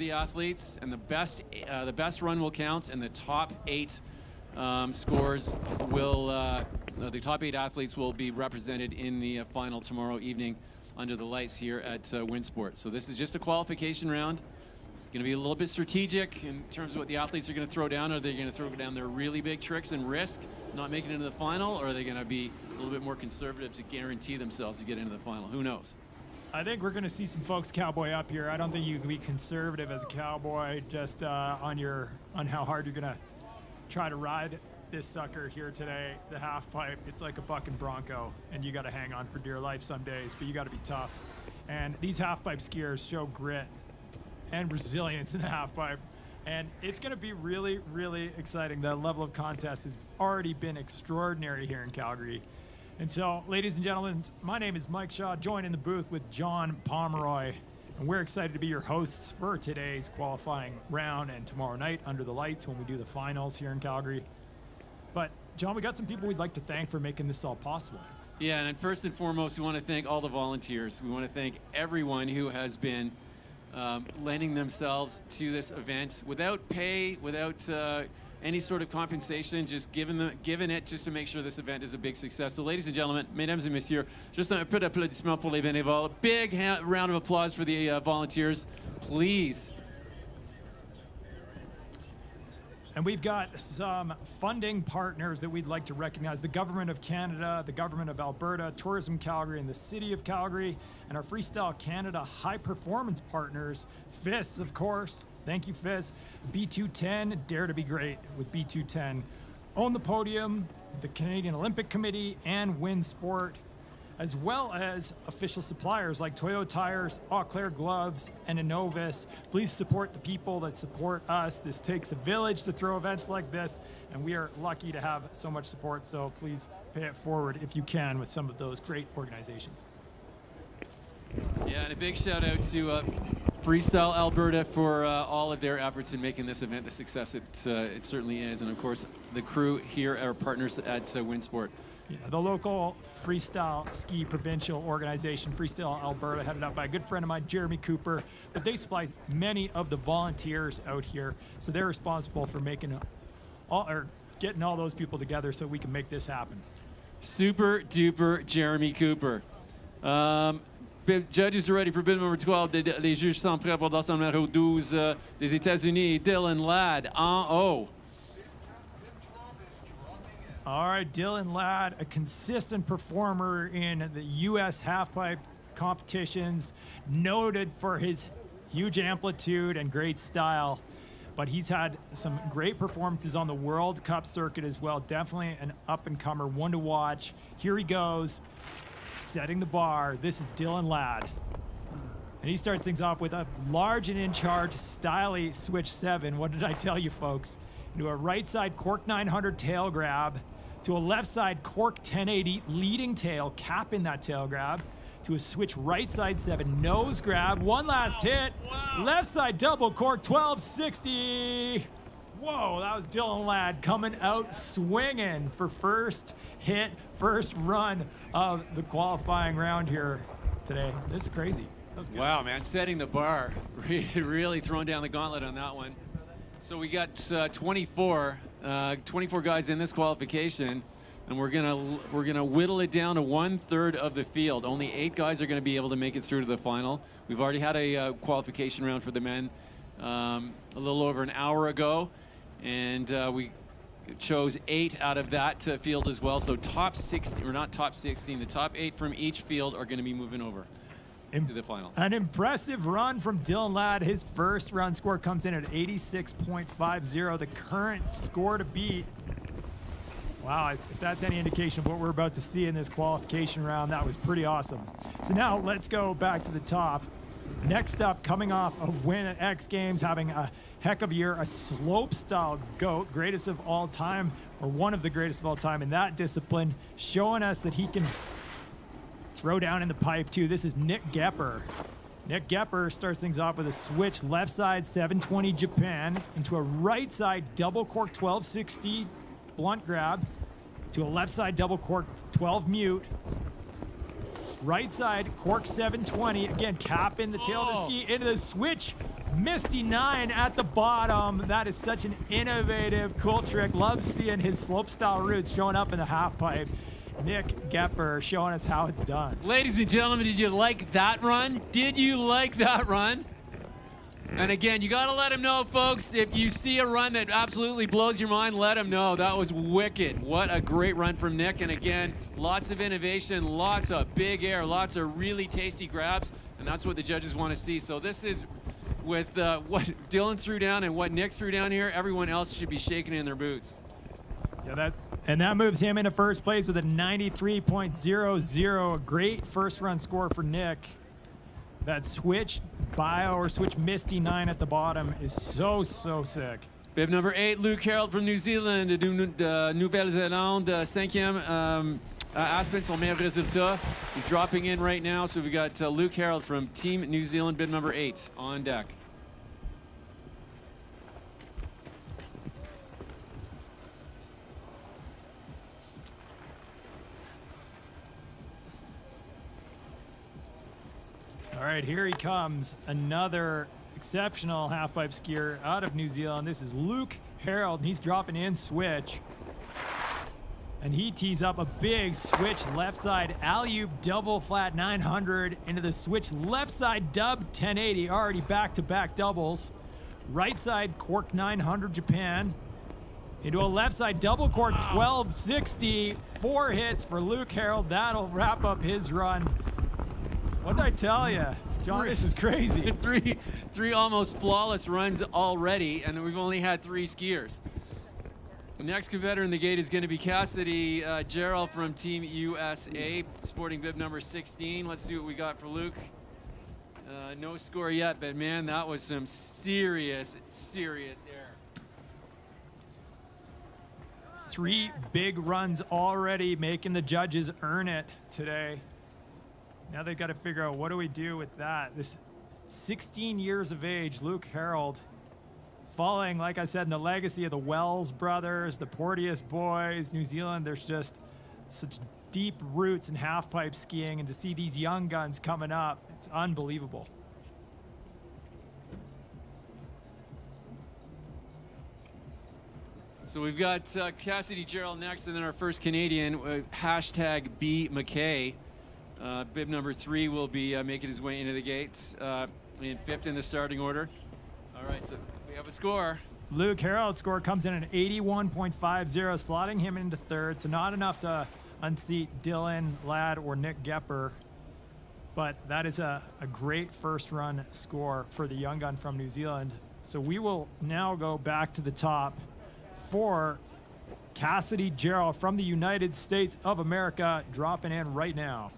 the athletes, and the best run will count, and the top 8 scores will, the top 8 athletes will be represented in the final tomorrow evening under the lights here at Winsport. So this is just a qualification round. Going to be a little bit strategic in terms of what the athletes are going to throw down. Are they going to throw down their really big tricks and risk not making it into the final, or are they going to be a little bit more conservative to guarantee themselves to get into the final? Who knows? I think we're going to see some folks cowboy up here. I don't think you can be conservative as a cowboy just on how hard you're going to try to ride this sucker here today. The half pipe, it's like a bucking bronco, and you got to hang on for dear life some days, but you got to be tough. And these half pipe skiers show grit and resilience in the half pipe, and it's going to be really, really exciting. The level of contest has already been extraordinary here in Calgary. And so, ladies and gentlemen, my name is Mike Shaw, joined in the booth with John Pomeroy, and we're excited to be your hosts for today's qualifying round and tomorrow night under the lights when we do the finals here in Calgary. But John, we got some people we'd like to thank for making this all possible. Yeah, and first and foremost, we want to thank all the volunteers. We want to thank everyone who has been lending themselves to this event without pay, without any sort of compensation, just giving it just to make sure this event is a big success. So ladies and gentlemen, mesdames et messieurs, juste un peu d'applaudissements pour les bénévoles. Big round of applause for the volunteers, please. And we've got some funding partners that we'd like to recognize. The Government of Canada, the Government of Alberta, Tourism Calgary, and the City of Calgary, and our Freestyle Canada high performance partners, FIS, of course. Thank you, FIS. B210, Dare to be Great with B210. Own the Podium, the Canadian Olympic Committee, and Winsport, as well as official suppliers like Toyo Tires, Eau Claire Gloves, and Innovis. Please support the people that support us. This takes a village to throw events like this, and we are lucky to have so much support, so please pay it forward if you can with some of those great organizations. Yeah, and a big shout out to Freestyle Alberta for all of their efforts in making this event the success it certainly is, and of course the crew here, our partners at Winsport. Yeah, the local freestyle ski provincial organization, Freestyle Alberta, headed up by a good friend of mine, Jeremy Cooper. But they supply many of the volunteers out here, so they're responsible for making getting all those people together so we can make this happen. Super duper Jeremy Cooper. Judges are ready for bid number 12. Les juges sont prêts pour dossier numéro 12 des États-Unis. Dylan Ladd en haut. All right, Dylan Ladd, a consistent performer in the U.S. halfpipe competitions, noted for his huge amplitude and great style, but he's had some great performances on the World Cup circuit as well. Definitely an up-and-comer, one to watch. Here he goes, setting the bar. This is Dylan Ladd. And he starts things off with a large and in-charge styly switch 7. What did I tell you, folks? Into a right side cork 900 tail grab, to a left side cork 1080 leading tail, capping that tail grab, to a switch right side 7 nose grab, one last hit, left side double cork 1260. Whoa, that was Dylan Ladd coming out swinging for first hit, first run of the qualifying round here today. This is crazy. That was good. Wow, man, setting the bar, really throwing down the gauntlet on that one. So we got 24 guys in this qualification, and we're gonna whittle it down to 1/3 of the field. Only 8 guys are going to be able to make it through to the final. We've already had a qualification round for the men a little over an hour ago, and we chose 8 out of that field as well. So top 16, or not top 16, the top 8 from each field are going to be moving over to the final. An impressive run from Dylan Ladd. His first run score comes in at 86.50, the current score to beat. Wow, if that's any indication of what we're about to see in this qualification round, that was pretty awesome. So now let's go back to the top. Next up, coming off a win at X Games, having a heck of a year, a slope-style goat, greatest of all time, or one of the greatest of all time in that discipline, showing us that he can throw down in the pipe too. This is Nick Goepper. Nick Goepper starts things off with a switch left side 720 Japan into a right side double cork 1260 blunt grab to a left side double cork 12 mute. Right side cork 720, again capping the tail of the ski into the switch Misty 9 at the bottom. That is such an innovative, cool trick. Love seeing his slopestyle roots showing up in the half pipe. Nick Goepper showing us how it's done. Ladies and gentlemen, did you like that run? Did you like that run? And again, you got to let him know, folks, if you see a run that absolutely blows your mind, let him know. That was wicked. What a great run from Nick. And again, lots of innovation, lots of big air, lots of really tasty grabs, and that's what the judges want to see. So this is with what Dylan threw down and what Nick threw down here, everyone else should be shaking in their boots. Yeah, that moves him into first place with a 93.00. A great first run score for Nick. That switch bio or switch Misty 9 at the bottom is so sick. Bib number 8, Luke Harrold from New Zealand, de Nouvelle-Zélande, 5e Aspen, son meilleur résultat. He's dropping in right now, so we got Luke Harrold from Team New Zealand, bib number 8, on deck. All right, here he comes. Another exceptional halfpipe skier out of New Zealand. This is Luke Harrold, and he's dropping in switch. And he tees up a big switch left side alley-oop double flat 900 into the switch left side dub 1080, already back-to-back doubles. Right side cork 900 Japan into a left side double cork 1260. 4 hits for Luke Harrold. That'll wrap up his run. What did I tell you? John, this is crazy. three almost flawless runs already, and we've only had 3 skiers. The next competitor in the gate is going to be Cassidy Jarrell from Team USA, sporting bib number 16. Let's see what we got for Luke. No score yet, but man, that was some serious air. 3 big runs already, making the judges earn it today. Now they've got to figure out, what do we do with that? This 16 years of age, Luke Harrold, following, like I said, in the legacy of the Wells brothers, the Porteous boys, New Zealand. There's just such deep roots in halfpipe skiing, and to see these young guns coming up, it's unbelievable. So we've got Cassidy Jarrell next, and then our first Canadian, hashtag B McKay. Bib number 3 will be making his way into the gates in 5th in the starting order. All right, so we have a score. Luke Harrold's score comes in at 81.50, slotting him into 3rd, so not enough to unseat Dylan Ladd or Nick Goepper, but that is a great first run score for the young gun from New Zealand. So we will now go back to the top for Cassidy Jarrell from the United States of America, dropping in right now.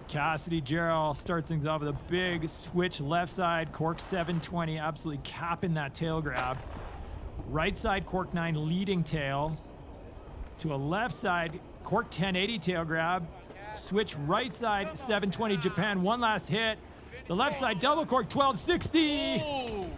Cassidy Jarrell starts things off with a big switch left side, cork 720, absolutely capping that tail grab. Right side, cork 9 leading tail to a left side, cork 1080 tail grab. Switch right side, 720 Japan, one last hit. The left side double cork 1260. Oh.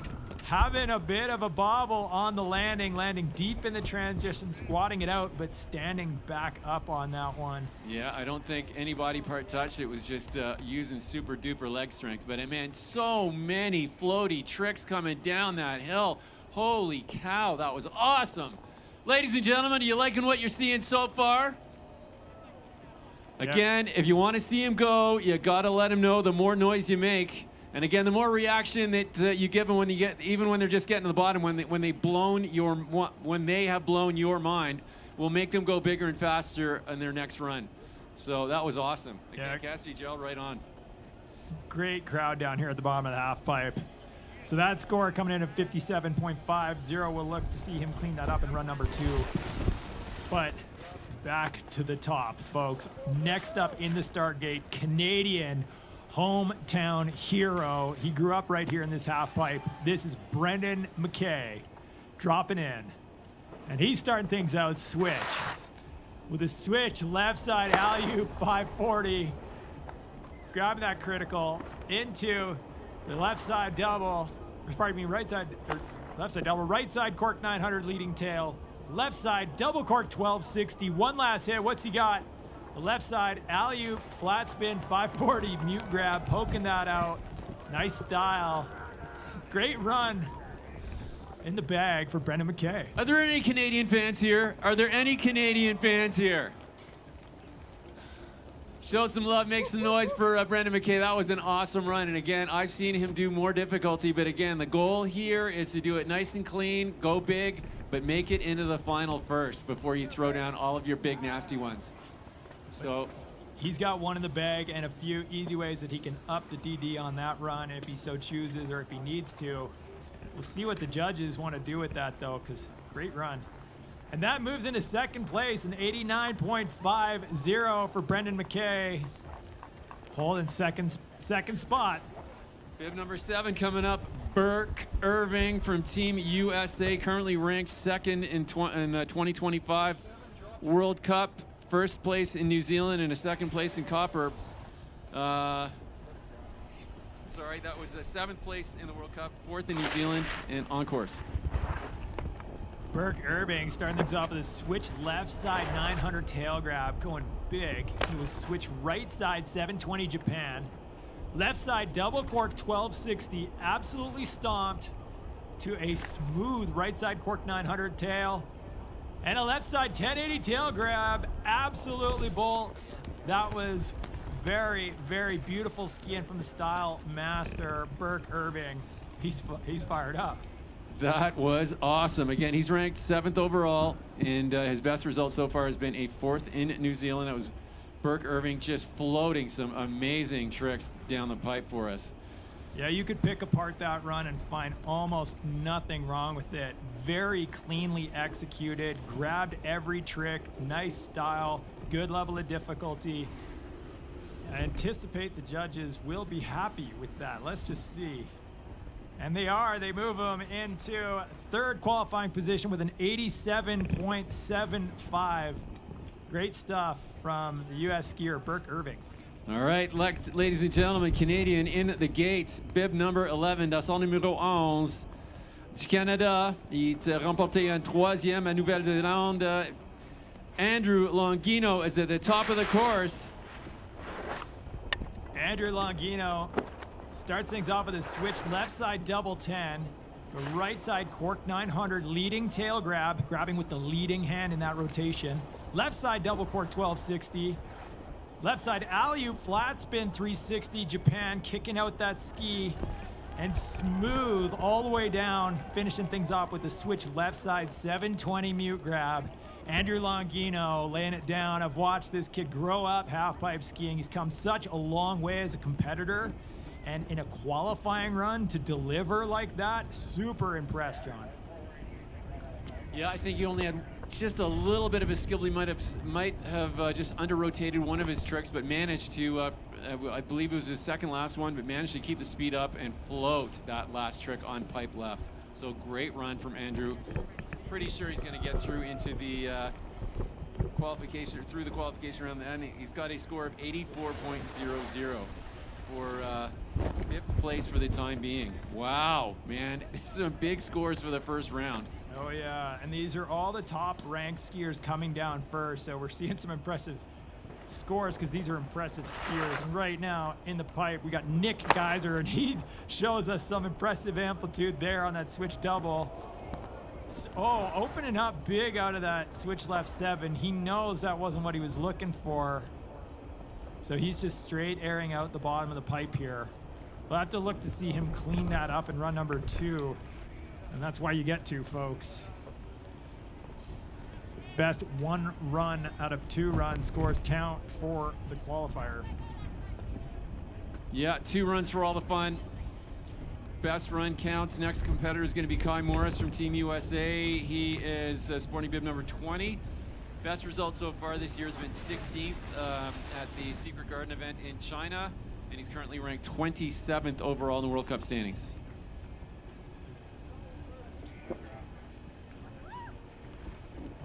Having a bit of a bobble on the landing deep in the transition, squatting it out, but standing back up on that one. Yeah, I don't think any body part touched. It was just using super duper leg strength. But man, so many floaty tricks coming down that hill. Holy cow, that was awesome. Ladies and gentlemen, are you liking what you're seeing so far? Again, if you want to see him go, you got to let him know. The more noise you make, and again, the more reaction that you give them when you get, even when they're just getting to the bottom, when they have blown your mind, will make them go bigger and faster in their next run. So that was awesome. Again, yeah. Cassidy Jarrell right on. Great crowd down here at the bottom of the half pipe. So that score coming in at 57.50. We'll look to see him clean that up in run number 2. But back to the top, folks. Next up in the start gate, Canadian hometown hero. He grew up right here in this half pipe. This is Brendan McKay dropping in. And he's starting things out switch. With a switch left side alley-oop 540. Grabbing that critical into the left side double. Or pardon me, right side, or left side double. Right side cork 900 leading tail. Left side double cork 1260. One last hit. What's he got? The left side alley-oop flat spin 540 mute grab, poking that out. Nice style. Great run in the bag for Brendan McKay. Are there any Canadian fans here? Are there any Canadian fans here? Show some love, make some noise for Brendan McKay. That was an awesome run. And again, I've seen him do more difficulty, but again, the goal here is to do it nice and clean, go big, but make it into the final first before you throw down all of your big, nasty ones. So he's got one in the bag and a few easy ways that he can up the DD on that run if he so chooses or if he needs to. We'll see what the judges want to do with that, though, because great run. And that moves into second place, an 89.50 for Brendan McKay. Holding second spot. Bib number 7 coming up, Birk Irving from Team USA, currently ranked second in 2025 World Cup. First place in New Zealand and a second place in Goepper. Sorry, that was a 7th place in the World Cup, 4th in New Zealand, and on course. Birk Irving starting things off with a switch left side 900 tail grab, going big. He was switch right side 720 Japan. Left side double cork 1260, absolutely stomped to a smooth right side cork 900 tail. And a left side 1080 tail grab, absolutely bolts. That was very, very beautiful skiing from the style master, Birk Irving. He's fired up. That was awesome. Again, he's ranked 7th overall, and his best result so far has been a 4th in New Zealand. That was Birk Irving just floating some amazing tricks down the pipe for us. Yeah, you could pick apart that run and find almost nothing wrong with it. Very cleanly executed, grabbed every trick, nice style, good level of difficulty. I anticipate the judges will be happy with that. Let's just see. And they are. They move him into third qualifying position with an 87.75. Great stuff from the U.S. skier Birk Irving. All right, ladies and gentlemen, Canadian in the gate, bib number 11, dans son numéro 11 du Canada. Il a remporté un 3e à Nouvelle-Zélande. Andrew Longino is at the top of the course. Andrew Longino starts things off with a switch left side double 10, the right side cork 900 leading tail grab, grabbing with the leading hand in that rotation. Left side double cork 1260. Left side alley-oop flat spin 360 Japan, kicking out that ski and smooth all the way down, finishing things off with a switch left side 720 mute grab. Andrew Longino laying it down. I've watched this kid grow up half-pipe skiing. He's come such a long way as a competitor. And in a qualifying run to deliver like that, super impressed, John. Yeah, I think he only had just a little bit of his skill. He might have just under-rotated one of his tricks, but managed to, I believe it was his second last one, but managed to keep the speed up and float that last trick on pipe left. So great run from Andrew. Pretty sure he's going to get through into the qualification round. And he's got a score of 84.00 for 5th place for the time being. Wow, man, some big scores for the first round. Oh yeah, and these are all the top ranked skiers coming down first, so we're seeing some impressive scores because these are impressive skiers. And right now in the pipe we got Nick Geiser, and he shows us some impressive amplitude there on that switch double. Oh, opening up big out of that switch left 7. He knows that wasn't what he was looking for, so he's just straight airing out the bottom of the pipe here. We'll have to look to see him clean that up in run number 2. And that's why you get 2, folks. Best 1 run out of 2 run scores count for the qualifier. Yeah, 2 runs for all the fun. Best run counts. Next competitor is going to be Kai Morris from Team USA. He is sporting bib number 20. Best result so far this year has been 16th at the Secret Garden event in China, and he's currently ranked 27th overall in the World Cup standings.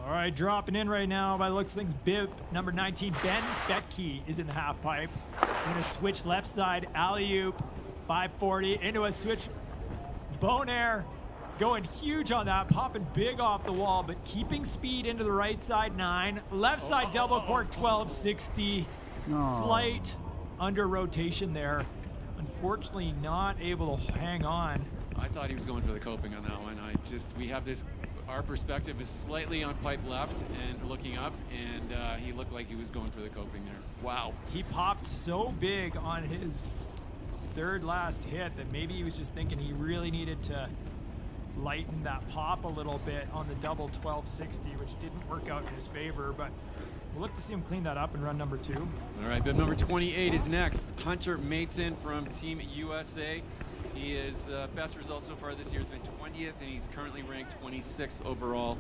All right, dropping in right now by the looks of things, bib number 19, Ben Betke is in the half pipe. Going to switch left side, alley-oop, 540, into a switch, bone air, going huge on that, popping big off the wall, but keeping speed into the right side 9, left side double cork 1260, slight under rotation there. unfortunately not able to hang on. I thought he was going for the coping on that one. We have this, our perspective is slightly on pipe left and looking up, and he looked like he was going for the coping there. Wow. He popped so big on his third last hit that maybe he was just thinking he really needed to lighten that pop a little bit on the double 1260, which didn't work out in his favor, but we'll look to see him clean that up in run number 2. All right, bib number 28 is next. Hunter Maytin from Team USA. He is best result so far this year has been 20th, and he's currently ranked 26th overall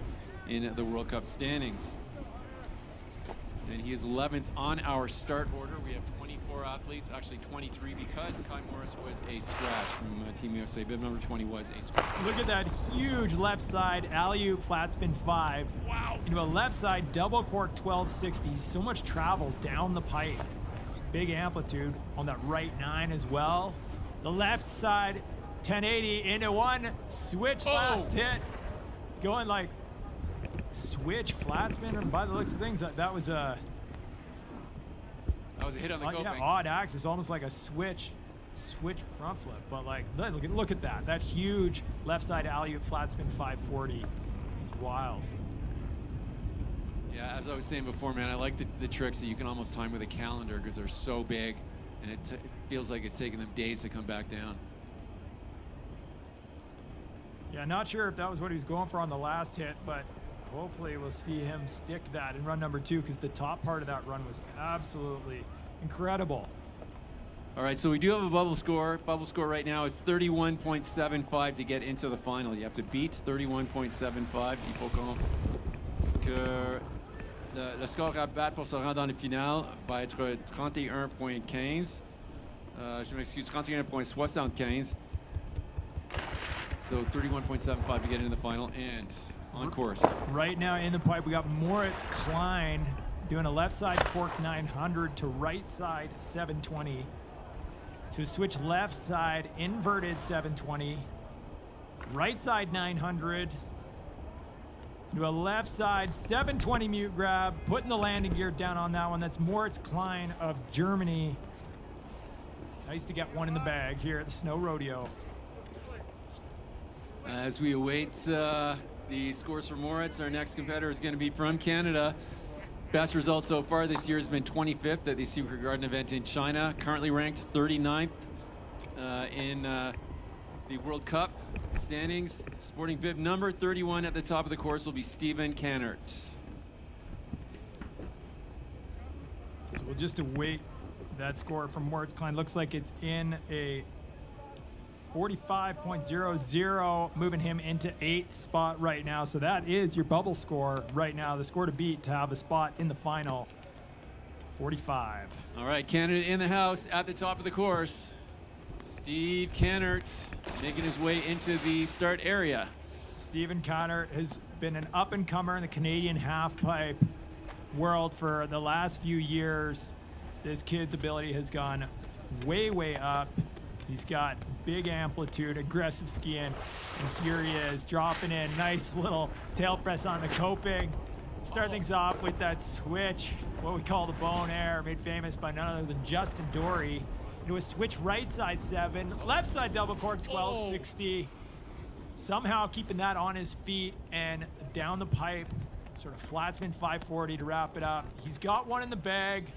in the World Cup standings. And he is 11th on our start order. We have 24 athletes, actually 23, because Kai Morris was a scratch from Team USA. Bib number 20 was a scratch. Look at that huge left side alley-oop flat spin 5. Wow. Into a left side double cork 1260. So much travel down the pipe. Big amplitude on that right 9 as well. The left side 1080 into one switch last hit. Going like switch flat spin, and by the looks of things, that was a hit on the coping. Yeah, odd axis, almost like a switch front flip. But like, look at that. That huge left side alley-oop flat spin 540. It's wild. Yeah, as I was saying before, man, I like the tricks that you can almost time with a calendar because they're so big, and it feels like it's taking them days to come back down. Yeah, not sure if that was what he was going for on the last hit, but hopefully we'll see him stick that in run number 2, because the top part of that run was absolutely incredible. All right, so we do have a bubble score. Bubble score right now is 31.75 to get into the final. You have to beat 31.75. Il faut que le score à battre pour se rendre dans le final va être 31.15. Je m'excuse, 31.75. So 31.75 to get into the final and on course. Right now in the pipe, we got Moritz Klein doing a left side cork 900 to right side 720. So switch left side inverted 720. Right side 900. Do a left side 720 mute grab, putting the landing gear down on that one. That's Moritz Klein of Germany. Nice to get one in the bag here at the Snow Rodeo. As we await the scores for Moritz, our next competitor is going to be from Canada. Best result so far this year has been 25th at the Secret Garden event in China. Currently ranked 39th in the World Cup standings. Sporting bib number 31 at the top of the course will be Stephen Kahnert. So we'll just await that score from Moritz Klein. Looks like it's in a 45.00, moving him into 8th spot right now. So that is your bubble score right now, the score to beat to have a spot in the final. 45. All right, Canada in the house at the top of the course. Steve Kahnert making his way into the start area. Stephen Kahnert has been an up-and-comer in the Canadian halfpipe world for the last few years. This kid's ability has gone way, way up. He's got big amplitude, aggressive skiing, and here he is dropping in. Nice little tail press on the coping. Start things off with that switch, what we call the bone air, made famous by none other than Justin Dory. Into a switch right side 7, left side double cork 1260. Somehow keeping that on his feet and down the pipe, sort of flat spin 540 to wrap it up. He's got one in the bag.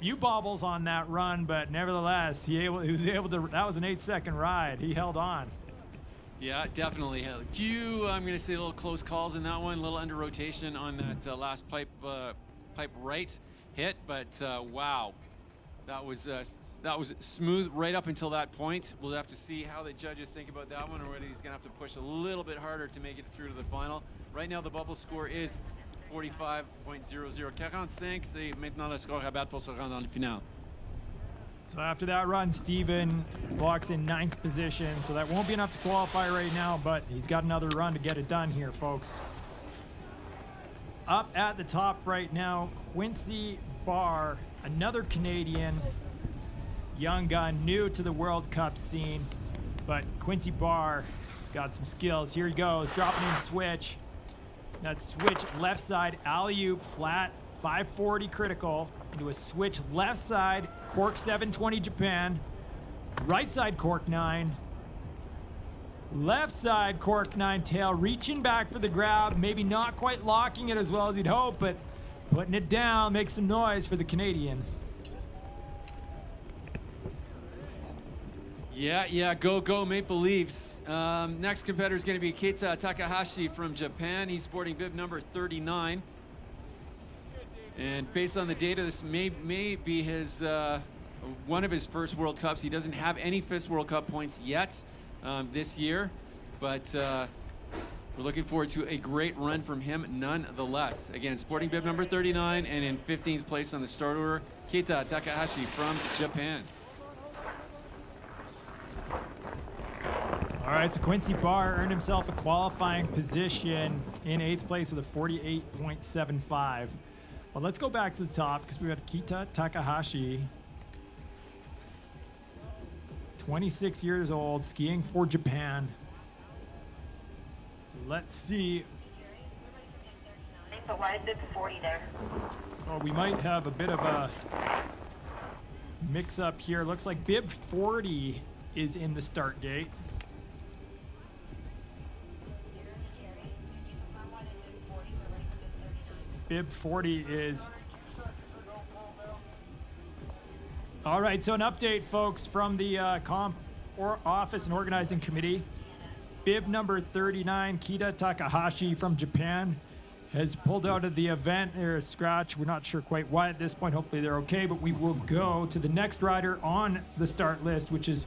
Few bobbles on that run, but nevertheless, he was able to. That was an 8-second ride. He held on. Yeah, definitely. A few, I'm going to say, little close calls in that one. A little under rotation on that last pipe right hit, but wow, that was smooth right up until that point. We'll have to see how the judges think about that one, or whether he's going to have to push a little bit harder to make it through to the final. Right now, the bubble score is 45.00. 45, c'est maintenant le score à battre pour se rendre dans le final. So after that run, Steven walks in 9th position, so that won't be enough to qualify right now, but he's got another run to get it done here, folks. Up at the top right now, Quincy Barr, another Canadian, young gun, new to the World Cup scene, but Quincy Barr has got some skills. Here he goes, dropping in switch. That switch left side alley-oop flat 540 critical into a switch left side cork 720 Japan. Right side cork 9. Left side cork 9 tail, reaching back for the grab, maybe not quite locking it as well as he'd hope, but putting it down makes some noise for the Canadian. Yeah, go Maple Leafs. Next competitor is going to be Keita Takahashi from Japan. He's sporting bib number 39. And based on the data, this may be his one of his first World Cups. He doesn't have any FIS World Cup points yet this year, but we're looking forward to a great run from him nonetheless. Again, sporting bib number 39 and in 15th place on the start order, Keita Takahashi from Japan. All right, so Quincy Barr earned himself a qualifying position in 8th place with a 48.75. But let's go back to the top because we got Keita Takahashi, 26 years old, skiing for Japan. Let's see. So why is it 40 there? Oh, we might have a bit of a mix up here. Looks like bib 40 is in the start gate. Bib 40 is... All right, so an update, folks, from the comp office and organizing committee. Bib number 39, Keita Takahashi from Japan, has pulled out of the event. There's a scratch. We're not sure quite why at this point. Hopefully they're okay, but we will go to the next rider on the start list, which is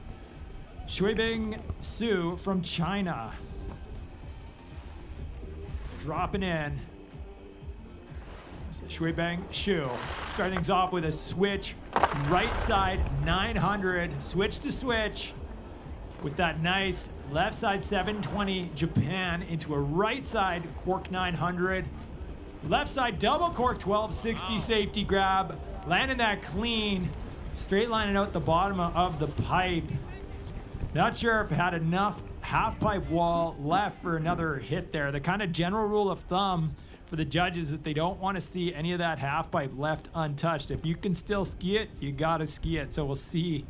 Shuaibing Su from China. Dropping in. Shuaibing Su. Start things off with a switch. Right side 900. Switch to switch. With that nice left side 720 Japan into a right side cork 900. Left side double cork 1260 safety grab. Landing that clean. Straight lining out the bottom of the pipe. Not sure if it had enough half pipe wall left for another hit there. The kind of general rule of thumb for the judges that they don't want to see any of that half pipe left untouched. If you can still ski it, you got to ski it. So we'll see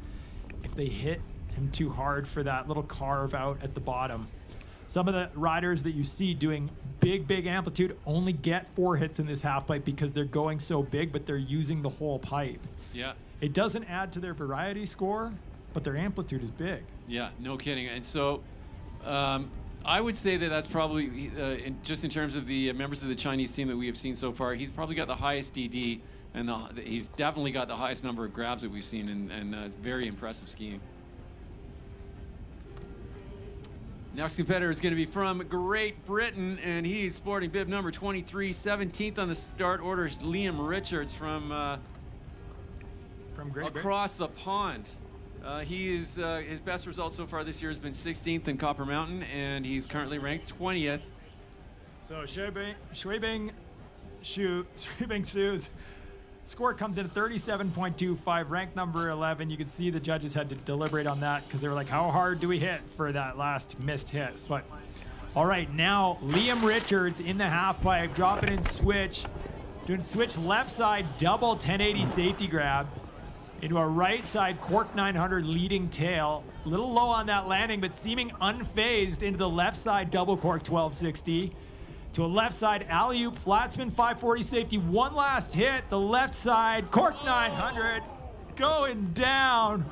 if they hit him too hard for that little carve out at the bottom. Some of the riders that you see doing big amplitude only get 4 hits in this half pipe because they're going so big, but they're using the whole pipe. Yeah. It doesn't add to their variety score, but their amplitude is big. Yeah, no kidding. And so I would say that that's probably, just in terms of the members of the Chinese team that we have seen so far, he's probably got the highest DD, and he's definitely got the highest number of grabs that we've seen, and it's very impressive skiing. Next competitor is going to be from Great Britain, and he's sporting bib number 23, 17th on the start order, Liam Richards from Great Britain. Across the pond. His best result so far this year has been 16th in Copper Mountain, and he's currently ranked 20th. So Shuaibing Su's score comes in at 37.25, ranked number 11. You can see the judges had to deliberate on that because they were like, how hard do we hit for that last missed hit? But all right, now Liam Richards in the half pipe, dropping in switch, doing switch left side double 1080 safety grab into a right side cork 900 leading tail. A little low on that landing, but seeming unfazed into the left side double cork 1260. To a left side alley-oop flat spin 540 safety. One last hit, the left side cork 900 going down.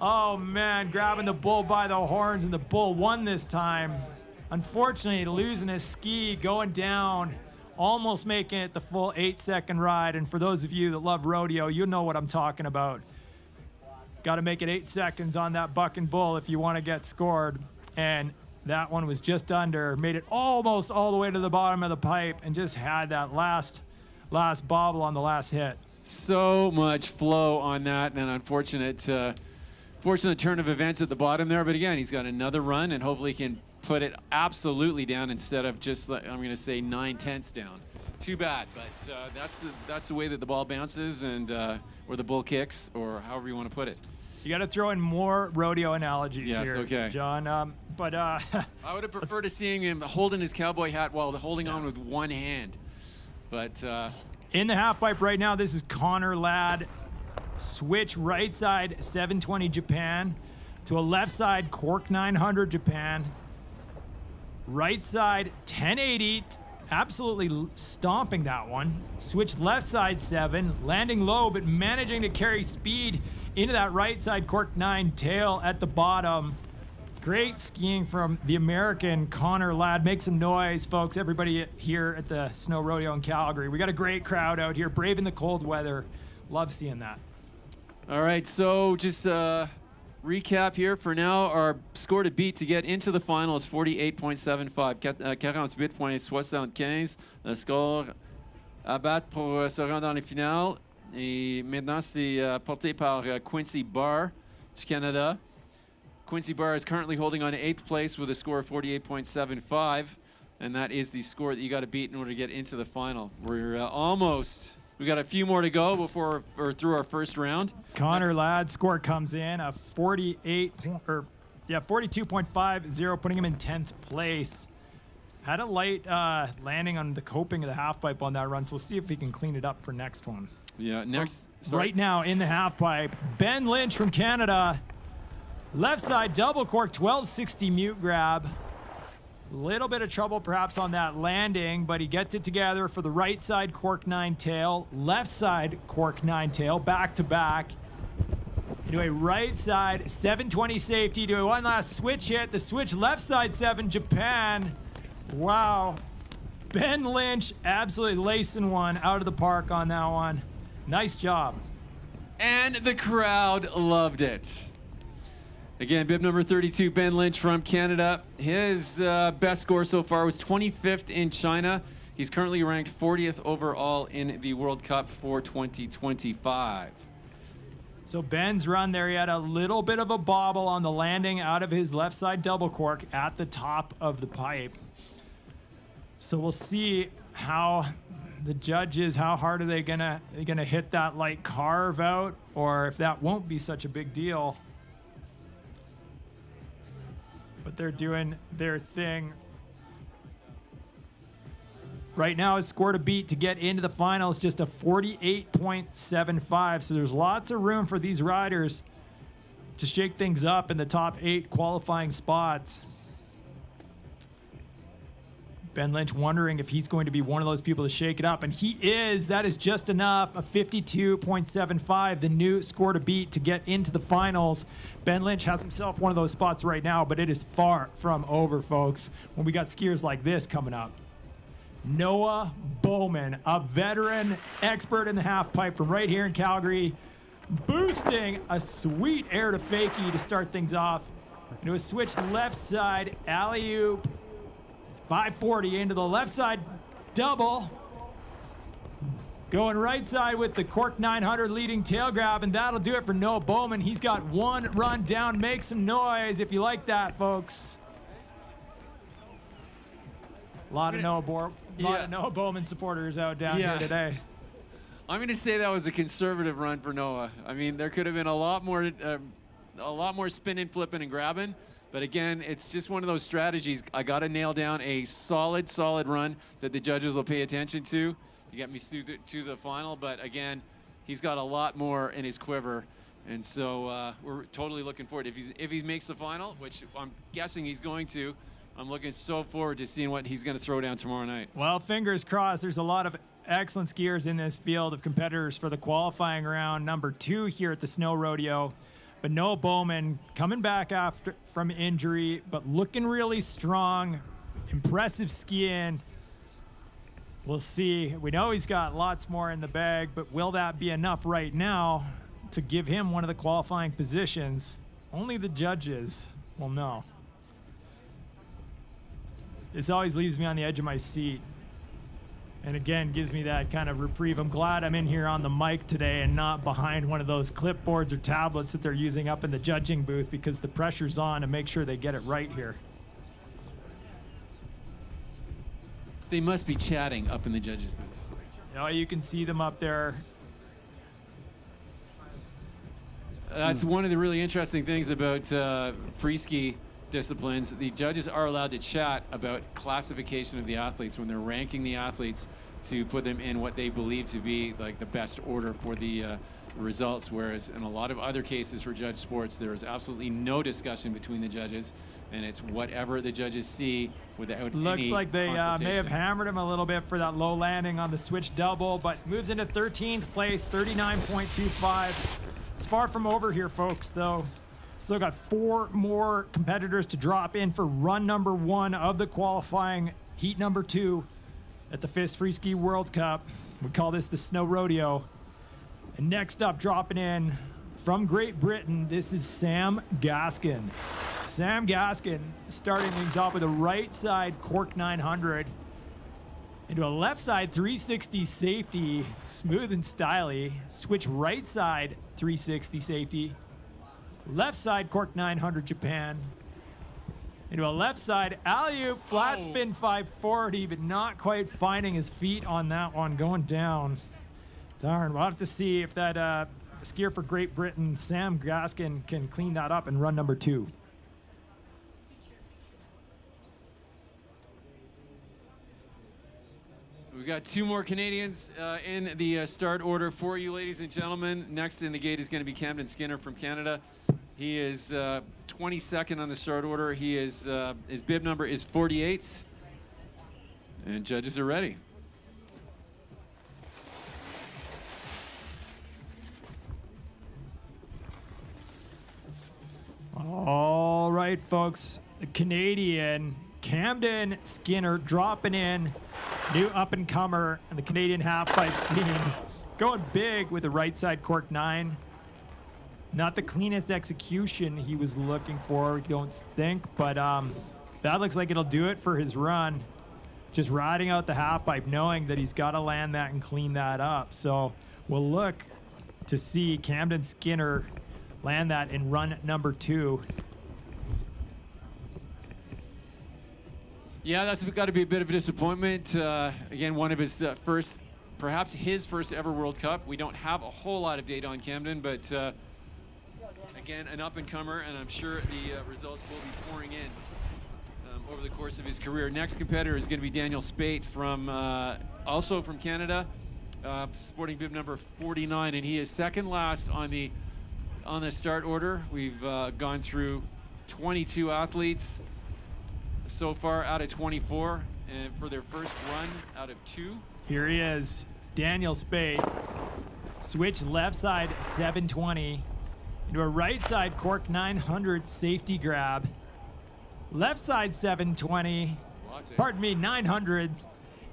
Oh man, grabbing the bull by the horns, and the bull won this time. Unfortunately, losing his ski, going down, almost making it the full 8-second ride. And for those of you that love rodeo, you know what I'm talking about. Got to make it 8 seconds on that buck and bull if you want to get scored. And that one was just under, made it almost all the way to the bottom of the pipe, and just had that last bobble on the last hit. So much flow on that, and an unfortunate turn of events at the bottom there. But again, he's got another run, and hopefully he can put it absolutely down instead of just, I'm going to say, 9/10 down. Too bad, but that's the way that the ball bounces, and or the bull kicks, or however you want to put it. You got to throw in more rodeo analogies yes, here, okay. John. But I would have preferred to seeing him holding his cowboy hat while holding on with one hand. But in the half pipe right now, this is Connor Ladd. Switch right side 720 Japan. to a left side cork 900 Japan. Right side 1080, absolutely stomping that one. Switch left side 7, landing low but managing to carry speed into that right side cork 9 tail at the bottom. Great skiing from the American Kahnert lad. Make some noise, folks. Everybody here at the Snow Rodeo in Calgary. We got a great crowd out here, braving the cold weather. Love seeing that. All right, so just recap here for now. Our score to beat to get into the final is 48.75, 48.75. Le score à battre pour se rendre dans les finales. Et maintenant, c'est porté par Quincy Barr du Canada. Quincy Barr is currently holding on to 8th place with a score of 48.75, and that is the score that you got to beat in order to get into the final. We're almost. We got a few more to go before or through our first round. Kahnert lad score comes in a 42.50, putting him in 10th place. Had a light landing on the coping of the half pipe on that run, so we'll see if we can clean it up for next one. Yeah, next. Right now in the half pipe, Ben Lynch from Canada. Left side double cork 1260 mute grab. Little bit of trouble perhaps on that landing, but he gets it together for the right side cork 9 tail, left side cork 9 tail, back to back. Into a right side 720 safety, do a one last switch hit, the switch left side 7 Japan. Wow. Ben Lynch absolutely lacing one out of the park on that one. Nice job. And the crowd loved it. Again, bib number 32, Ben Lynch from Canada. His best score so far was 25th in China. He's currently ranked 40th overall in the World Cup for 2025. So Ben's run there, he had a little bit of a bobble on the landing out of his left side double cork at the top of the pipe. So we'll see how the judges, how hard are they gonna hit that light carve out, or if that won't be such a big deal. But they're doing their thing. Right now, his score to beat to get into the final is just a 48.75. So there's lots of room for these riders to shake things up in the top 8 qualifying spots. Ben Lynch wondering if he's going to be one of those people to shake it up, and he is. That is just enough, a 52.75, the new score to beat to get into the finals. Ben Lynch has himself one of those spots right now, but it is far from over, folks, when we got skiers like this coming up. Noah Bowman, a veteran expert in the half pipe from right here in Calgary, boosting a sweet air to fakie to start things off. Into a switch left side, alley-oop, 540 into the left side double. Going right side with the cork 900 leading tail grab, and that'll do it for Noah Bowman. He's got one run down. Make some noise if you like that, folks. A lot of Noah Bowman supporters out down here today. I'm going to say that was a conservative run for Noah. I mean, there could have been a lot more spinning, flipping, and grabbing. But again, it's just one of those strategies. I got to nail down a solid run that the judges will pay attention to. You get me to the final. But again, he's got a lot more in his quiver. And so we're totally looking forward. If he makes the final, which I'm guessing he's going to, I'm looking so forward to seeing what he's going to throw down tomorrow night. Well, fingers crossed. There's a lot of excellent skiers in this field of competitors for the qualifying round number 2 here at the Snow Rodeo. But Noah Bowman coming back from injury, but looking really strong, impressive skiing. We'll see. We know he's got lots more in the bag, but will that be enough right now to give him one of the qualifying positions? Only the judges will know. This always leaves me on the edge of my seat. And again, gives me that kind of reprieve. I'm glad I'm in here on the mic today and not behind one of those clipboards or tablets that they're using up in the judging booth, because the pressure's on to make sure they get it right here. They must be chatting up in the judges booth. Oh, you can see them up there. That's one of the really interesting things about freeski disciplines. The judges are allowed to chat about classification of the athletes when they're ranking the athletes to put them in what they believe to be like the best order for the results, whereas in a lot of other cases for judge sports, there is absolutely no discussion between the judges, and it's whatever the judges see without Looks any like they may have consultation. hammered him a little bit for that low landing on the switch double, but moves into 13th place, 39.25. It's far from over here, folks, though. Still got 4 more competitors to drop in for run number 1 of the qualifying heat number 2 at the FIS Freeski World Cup. We call this the Snow Rodeo. And next up, dropping in from Great Britain, this is Sam Gaskin. Sam Gaskin starting things off with a right side cork 900 into a left side 360 safety, smooth and styly. Switch right side 360 safety. Left side cork 900 Japan. Into a left side alley-oop flat spin 540, but not quite finding his feet on that one, going down. Darn, we'll have to see if that skier for Great Britain, Sam Gaskin, can clean that up and run number 2. We've got 2 more Canadians in the start order for you, ladies and gentlemen. Next in the gate is going to be Camden Skinner from Canada. He is 22nd on the start order. He is his bib number is 48, and judges are ready. All right, folks. The Canadian Camden Skinner dropping in, new up-and-comer in the Canadian half-pipe scene. Going big with the right side cork 9. Not the cleanest execution he was looking for, we don't think, but that looks like it'll do it for his run. Just riding out the half-pipe, knowing that he's got to land that and clean that up. So we'll look to see Camden Skinner land that in run number 2. Yeah, that's got to be a bit of a disappointment. Again, one of his first, perhaps his first ever World Cup. We don't have a whole lot of data on Camden, but again, an up-and-comer, and I'm sure the results will be pouring in over the course of his career. Next competitor is going to be Daniel Spate from, also from Canada, sporting bib number 49, and he is second last on the start order. We've gone through 22 athletes so far out of 24, and for their first run out of 2. Here he is, Daniel Spate. Switch left side 720 into a right side cork 900 safety grab. Left side 720, pardon me, 900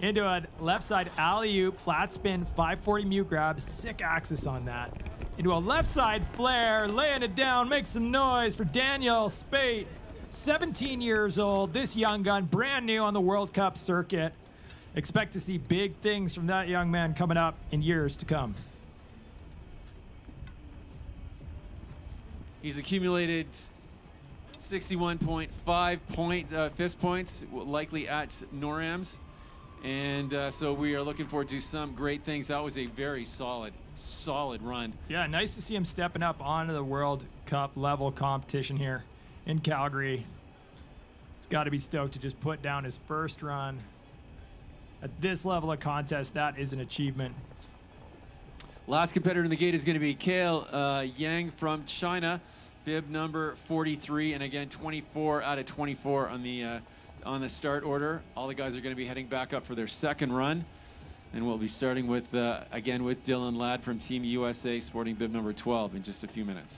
into a left side alley-oop flat spin 540 mute grab. Sick axis on that. Into a left side flare, laying it down. Make some noise for Daniel Spate. 17 years old, this young gun, brand new on the World Cup circuit. Expect to see big things from that young man coming up in years to come. He's accumulated 61.5 FIS points, likely at NORAMs. And so we are looking forward to some great things. That was a very solid run. Yeah, nice to see him stepping up onto the World Cup level competition here in Calgary. He's got to be stoked to just put down his first run at this level of contest. That is an achievement. Last competitor in the gate is going to be Kaile Yang from China, bib number 43, and again 24 out of 24 on the start order. All the guys are going to be heading back up for their second run, and we'll be starting with again with Dylan Ladd from Team USA, sporting bib number 12, in just a few minutes.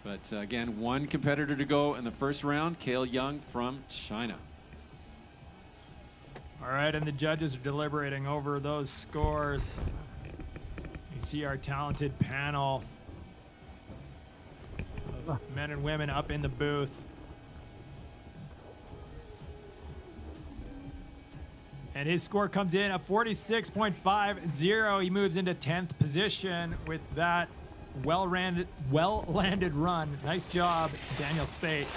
But again, 1 competitor to go in the first round, Kaile Yang from China. All right, and the judges are deliberating over those scores. You see our talented panel of men and women up in the booth. And his score comes in at 46.50. He moves into 10th position with that well-landed run. Nice job, Daniel Spate.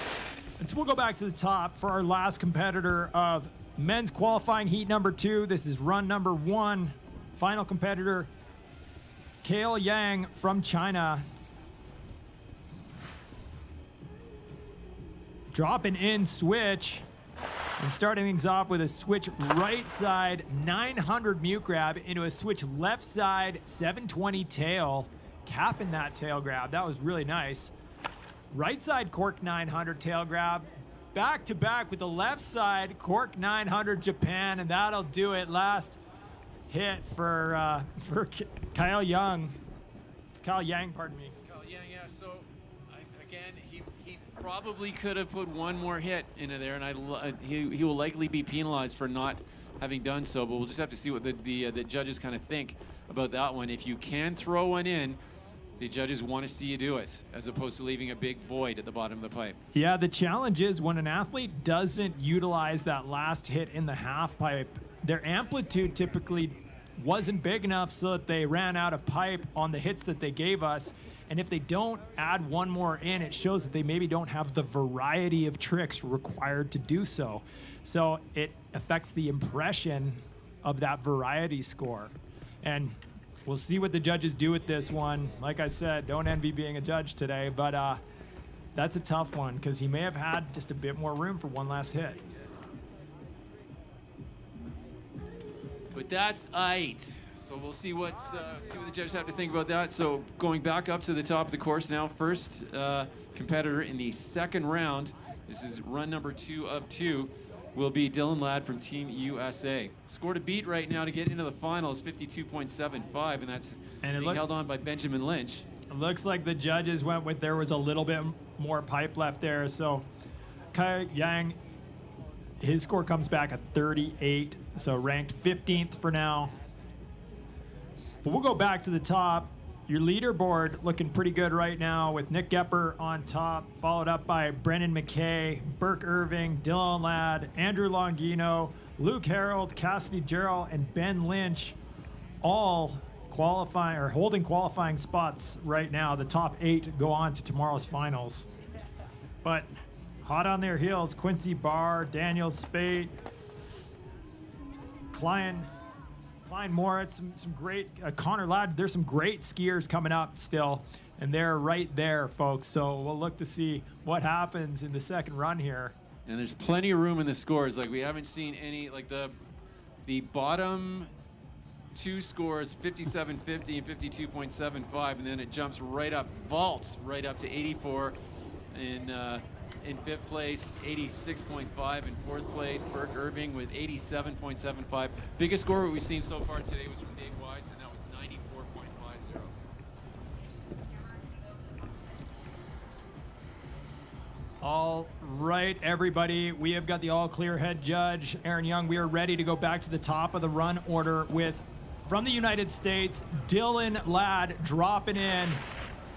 And so we'll go back to the top for our last competitor of men's qualifying heat number 2. This is run number 1. Final competitor, Kaile Yang from China. Dropping in switch. And starting things off with a switch right side 900 mute grab into a switch left side 720 tail, capping that tail grab. That was really nice. Right side cork 900 tail grab, back to back with the left side cork 900 Japan, and that'll do it. Last hit for Kaile Yang. Kaile Yang, pardon me. Kaile Yang, yeah. So again, he probably could have put one more hit into there, and he will likely be penalized for not having done so. But we'll just have to see what the judges kind of think about that one. If you can throw one in, the judges want to see you do it, as opposed to leaving a big void at the bottom of the pipe. Yeah, the challenge is when an athlete doesn't utilize that last hit in the half pipe, their amplitude typically wasn't big enough so that they ran out of pipe on the hits that they gave us. And if they don't add one more in, it shows that they maybe don't have the variety of tricks required to do so. So it affects the impression of that variety score. And we'll see what the judges do with this one. Like I said, don't envy being a judge today, but that's a tough one because he may have had just a bit more room for one last hit. But that's aight. So we'll see what the judges have to think about that. So going back up to the top of the course now, first competitor in the second round. This is run number 2 of 2. Will be Dylan Ladd from Team USA. Score to beat right now to get into the finals, 52.75, and that's being held on by Benjamin Lynch. It looks like the judges went with there was a little bit more pipe left there. So Kaile Yang, his score comes back at 38, so ranked 15th for now. But we'll go back to the top. Your leaderboard looking pretty good right now with Nick Goepper on top, followed up by Brendan McKay, Birk Irving, Dylan Ladd, Andrew Longino, Luke Harrold, Cassidy Jarrell, and Ben Lynch, all qualifying or holding qualifying spots right now. The top 8 go on to tomorrow's finals. But hot on their heels, Quincy Barr, Daniel Spate, Klein, Moritz, some great, Connor Ladd. There's some great skiers coming up still, and they're right there, folks. So we'll look to see what happens in the second run here. And there's plenty of room in the scores. Like, we haven't seen any, like the bottom 2 scores, 57.50 and 52.75, and then it jumps right up, vaults right up to 84 in 5th place, 86.5 in 4th place. Birk Irving with 87.75. Biggest score we've seen so far today was from Dave Wise, and that was 94.50. All right, everybody. We have got the all-clear head judge, Aaron Young. We are ready to go back to the top of the run order with, from the United States, Dylan Ladd dropping in,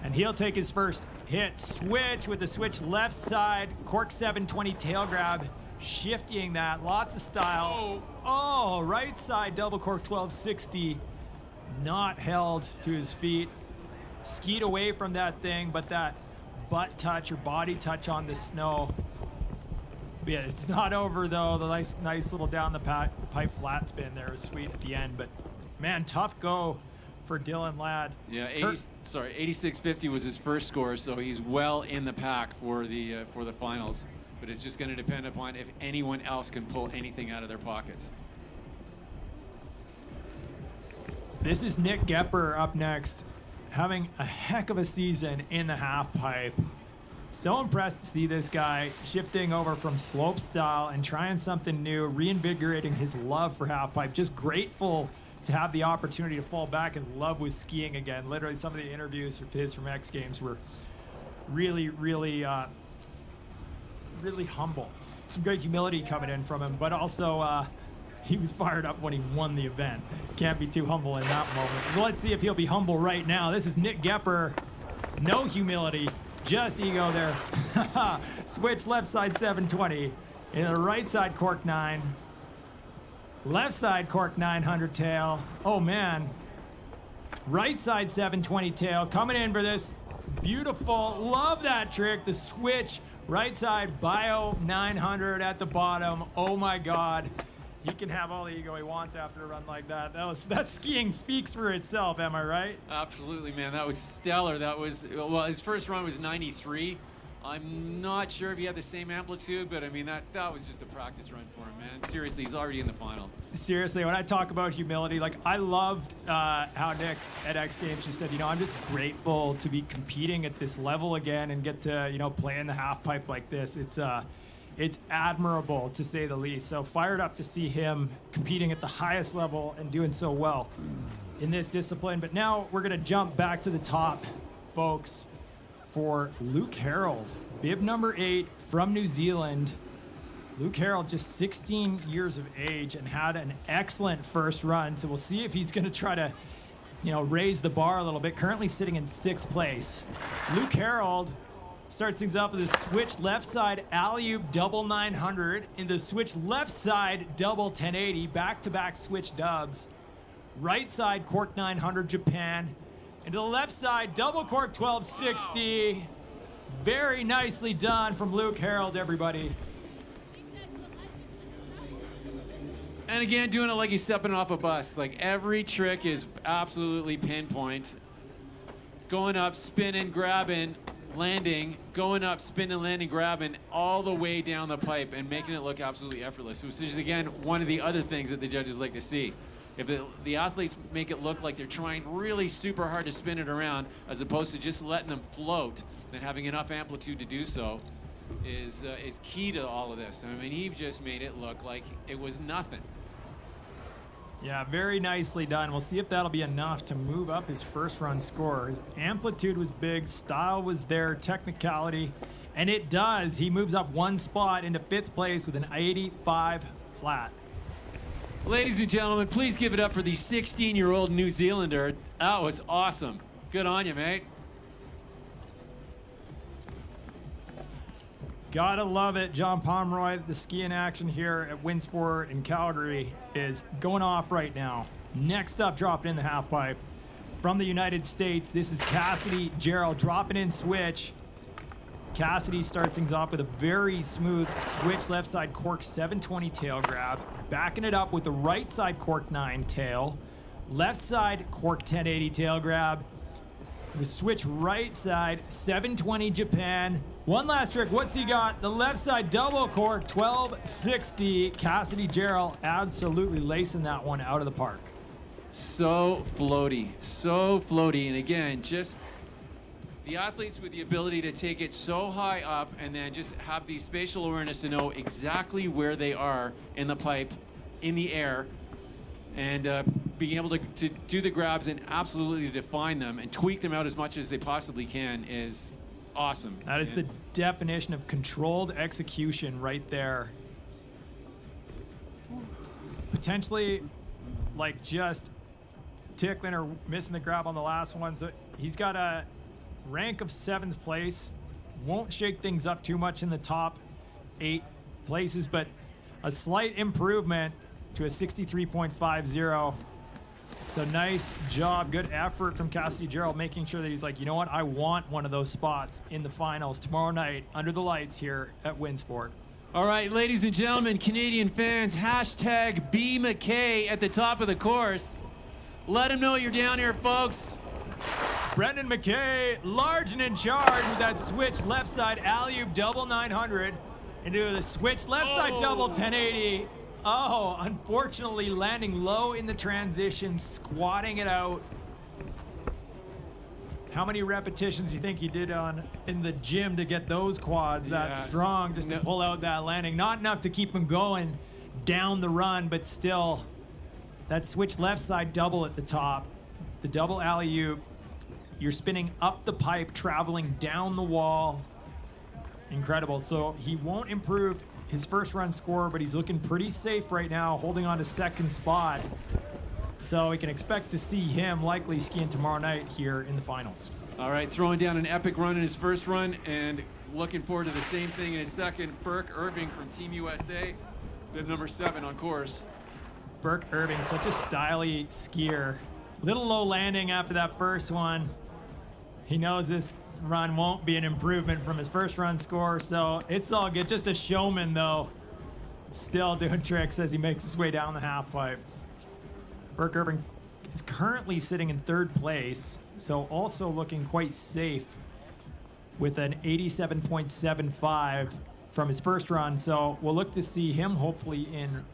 and he'll take his first hit. Switch with the switch left side, cork 720 tail grab, shifting that, lots of style. Oh, right side double cork 1260, not held to his feet. Skied away from that thing, but that butt touch or body touch on the snow. Yeah, it's not over though. The nice little down the pipe flat spin there was sweet at the end, but man, tough go for Dylan Ladd. Yeah, 86.50 was his first score, so he's well in the pack for the finals. But it's just going to depend upon if anyone else can pull anything out of their pockets. This is Nick Goepper up next, having a heck of a season in the half pipe. So impressed to see this guy shifting over from slope style and trying something new, reinvigorating his love for half pipe. Just grateful to have the opportunity to fall back in love with skiing again. Literally, some of the interviews of his from X Games were really, really, really humble. Some great humility coming in from him, but also he was fired up when he won the event. Can't be too humble in that moment. But let's see if he'll be humble right now. This is Nick Goepper. No humility, just ego there. Switch left side 720. In the right side cork 9. Left side cork 900 tail. Oh man. Right side 720 tail coming in for this. Beautiful. Love that trick. The switch. Right side bio 900 at the bottom. Oh my God. He can have all the ego he wants after a run like that. That skiing speaks for itself, am I right? Absolutely, man. That was stellar. That was, well, his first run was 93 I'm not sure if he had the same amplitude, but I mean, that was just a practice run for him, man. Seriously, he's already in the final. Seriously, when I talk about humility, like I loved how Nick at X Games just said, you know, I'm just grateful to be competing at this level again and get to, you know, play in the half pipe like this. It's admirable to say the least. So fired up to see him competing at the highest level and doing so well in this discipline. But now we're gonna jump back to the top, folks, for Luke Harrold, bib number 8 from New Zealand. Luke Harrold, just 16 years of age, and had an excellent first run. So we'll see if he's going to try to, you know, raise the bar a little bit. Currently sitting in 6th place. Luke Harrold starts things off with a switch left side alley-oop double 900 into switch left side double 1080, back-to-back switch dubs. Right side cork 900 Japan. Into the left side, double cork 1260. Very nicely done from Luke Harrold, everybody. And again, doing it like he's stepping off a bus. Like every trick is absolutely pinpoint. Going up, spinning, grabbing, landing, going up, spinning, landing, grabbing, all the way down the pipe and making it look absolutely effortless. Which is, again, one of the other things that the judges like to see. If the athletes make it look like they're trying really super hard to spin it around, as opposed to just letting them float and having enough amplitude to do so, is key to all of this. I mean, he just made it look like it was nothing. Yeah, very nicely done. We'll see if that'll be enough to move up his first run score. His amplitude was big, style was there, technicality, and it does. He moves up 1 spot into 5th place with an 85 flat. Ladies and gentlemen, please give it up for the 16-year-old New Zealander. That was awesome. Good on you, mate. Gotta love it. John Pomeroy, the skiing action here at Winsport in Calgary is going off right now. Next up, dropping in the half pipe from the United States, this is Cassidy Jarrell dropping in switch. Cassidy starts things off with a very smooth switch left side cork 720 tail grab, backing it up with the right side cork 9 tail, left side cork 1080 tail grab, the switch right side 720 Japan. One last trick, what's he got? The left side double cork 1260. Cassidy Jarrell absolutely lacing that one out of the park. So floaty, and again, just the athletes with the ability to take it so high up and then just have the spatial awareness to know exactly where they are in the pipe, in the air, and being able to do the grabs and absolutely define them and tweak them out as much as they possibly can is awesome. That is the definition of controlled execution right there. Potentially, like, just tickling or missing the grab on the last one. So he's got a rank of 7th place. Won't shake things up too much in the top 8 places, but a slight improvement to a 63.50. So nice job, good effort from Cassidy Jarrell, making sure that he's like, you know what, I want one of those spots in the finals tomorrow night under the lights here at Winsport. All right, ladies and gentlemen, Canadian fans, hashtag be McKay at the top of the course. Let him know you're down here, folks. Brendan McKay, large and in charge with that switch left side alley-oop double 900 into the switch left side double 1080. Oh, unfortunately landing low in the transition, squatting it out. How many repetitions do you think he did in the gym to get those quads that strong just to pull out that landing? Not enough to keep him going down the run, but still that switch left side double at the top, the double alley-oop. You're spinning up the pipe, traveling down the wall. Incredible. So he won't improve his first run score, but he's looking pretty safe right now, holding on to 2nd spot. So we can expect to see him likely skiing tomorrow night here in the finals. All right, throwing down an epic run in his first run and looking forward to the same thing in his second. Birk Irving from Team USA, bib number 7 on course. Birk Irving, such a stylish skier. Little low landing after that first one. He knows this run won't be an improvement from his first run score, so it's all good. Just a showman, though. Still doing tricks as he makes his way down the half pipe. Birk Irving is currently sitting in 3rd place, so also looking quite safe with an 87.75 from his first run. So we'll look to see him hopefully in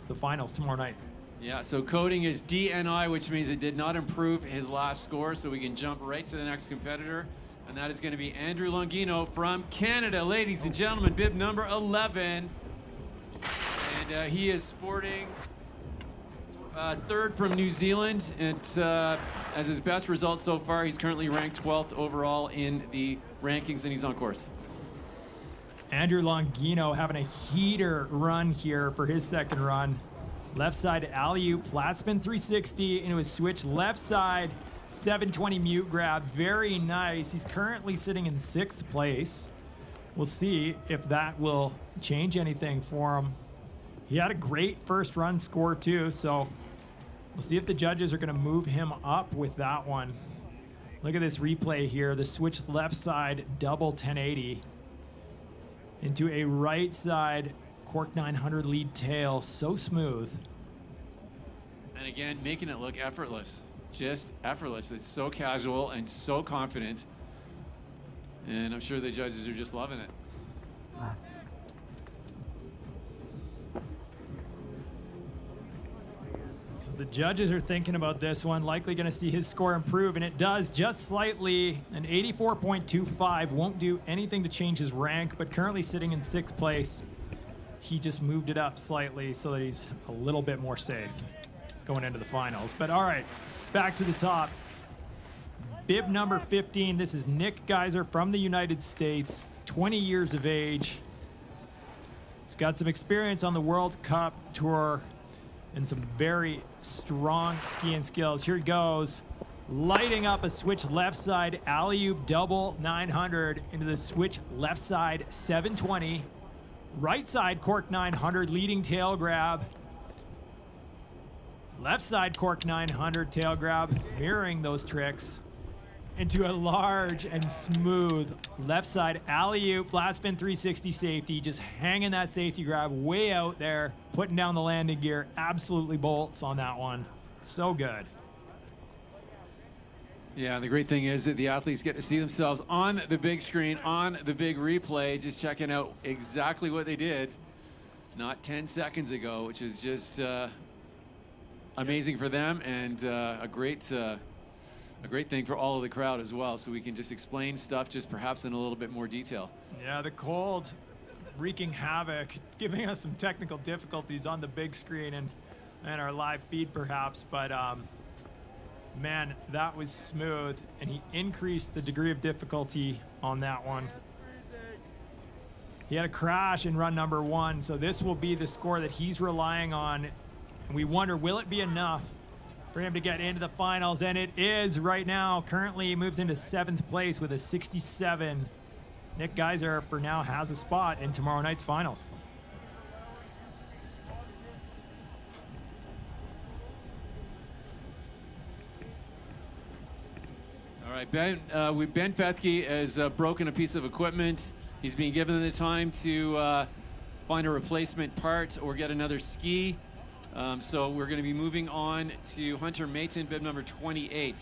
the finals tomorrow night. Yeah, so coding is DNI, which means it did not improve his last score, so we can jump right to the next competitor, and that is going to be Andrew Longino from Canada. Ladies and gentlemen, bib number 11, and he is sporting third from New Zealand, and as his best result so far, he's currently ranked 12th overall in the rankings, and he's on course. Andrew Longino having a heater run here for his second run. Left side alley-oop, flat spin 360 into his switch. Left side 720 mute grab, very nice. He's currently sitting in 6th place. We'll see if that will change anything for him. He had a great first run score too, so we'll see if the judges are gonna move him up with that one. Look at this replay here, the switch left side double 1080 into a right side cork 900 lead tail, so smooth. And again, making it look effortless, just effortless. It's so casual and so confident. And I'm sure the judges are just loving it. So the judges are thinking about this one, likely gonna see his score improve, and it does just slightly. An 84.25 won't do anything to change his rank, but currently sitting in 6th place. He just moved it up slightly so that he's a little bit more safe going into the finals. But all right, back to the top. Bib number 15, this is Nick Geiser from the United States, 20 years of age. He's got some experience on the World Cup Tour and some very strong skiing skills. Here he goes, lighting up a switch left side alley-oop double 900 into the switch left side 720. Right side cork 900 leading tail grab. Left side cork 900 tail grab, mirroring those tricks into a large and smooth left side alley-oop flat spin 360 safety, just hanging that safety grab way out there, putting down the landing gear. Absolutely bolts on that one. So good. Yeah, the great thing is that the athletes get to see themselves on the big screen, on the big replay, just checking out exactly what they did not 10 seconds ago, which is just amazing for them, and a great thing for all of the crowd as well, so we can just explain stuff just perhaps in a little bit more detail. Yeah, the cold wreaking havoc, giving us some technical difficulties on the big screen and our live feed perhaps, but man, that was smooth, and he increased the degree of difficulty on that one. He had a crash in run number 1, so this will be the score that he's relying on, and we wonder, will it be enough for him to get into the finals? And it is right now. Currently he moves into 7th place with a 67. Nick Geiser for now has a spot in tomorrow night's finals. All right, Ben Fethke has broken a piece of equipment. He's being given the time to find a replacement part or get another ski. So we're going to be moving on to Hunter Maytin, bib number 28.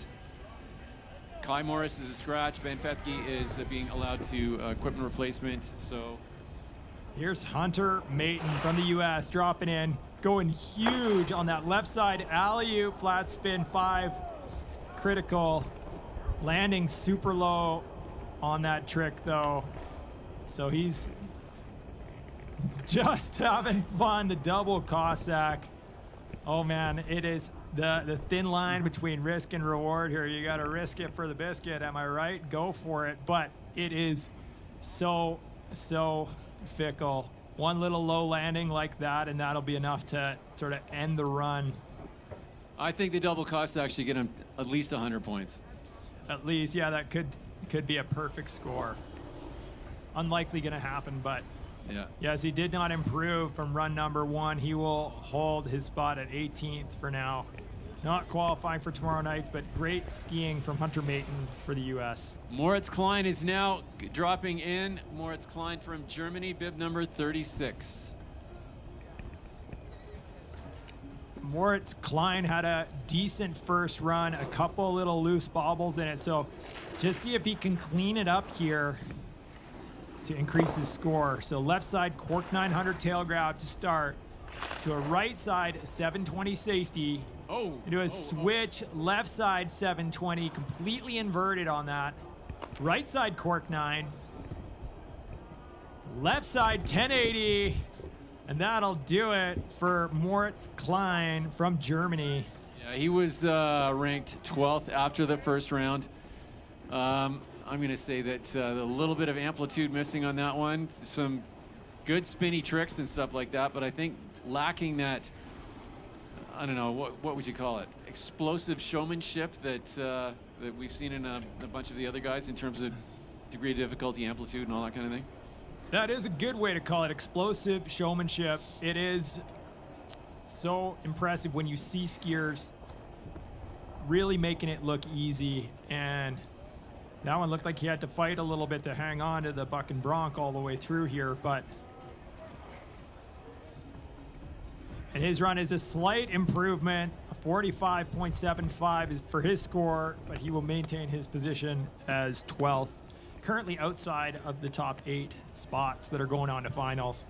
Kai Morris is a scratch. Ben Fethke is being allowed to equipment replacement. So here's Hunter Maytin from the U.S. dropping in, going huge on that left side alley-oop flat spin 5 critical. Landing super low on that trick though. So he's just having fun, the double Cossack. Oh man, it is the thin line between risk and reward here. You gotta risk it for the biscuit, am I right? Go for it, but it is so fickle. One little low landing like that and that'll be enough to sort of end the run. I think the double Cossack should get him at least 100 points. At least, yeah, that could be a perfect score. Unlikely gonna happen, but yeah. Yes, he did not improve from run number 1. He will hold his spot at 18th for now. Not qualifying for tomorrow night, but great skiing from Hunter Maytin for the U.S. Moritz Klein is now dropping in. Moritz Klein from Germany, bib number 36. Moritz Klein had a decent first run, a couple little loose bobbles in it, so Just see if he can clean it up here to increase his score. So left side cork 900 tail grab to start. To a right side 720 safety. Oh. Into a switch left side 720, completely inverted on that. Right side cork 9. Left side 1080. And that'll do it for Moritz Klein from Germany. Yeah, he was ranked 12th after the first round. I'm going to say that a little bit of amplitude missing on that one. Some good spinny tricks and stuff like that, but I think lacking that, I don't know, what would you call it? Explosive showmanship that that we've seen in a bunch of the other guys in terms of degree of difficulty, amplitude, and all that kind of thing. That is a good way to call it, explosive showmanship. It is so impressive when you see skiers really making it look easy, and that one looked like he had to fight a little bit to hang on to the buck and bronc all the way through here, and his run is a slight improvement. A 45.75 is for his score, but he will maintain his position as 12th. Currently outside of the top 8 spots that are going on to finals.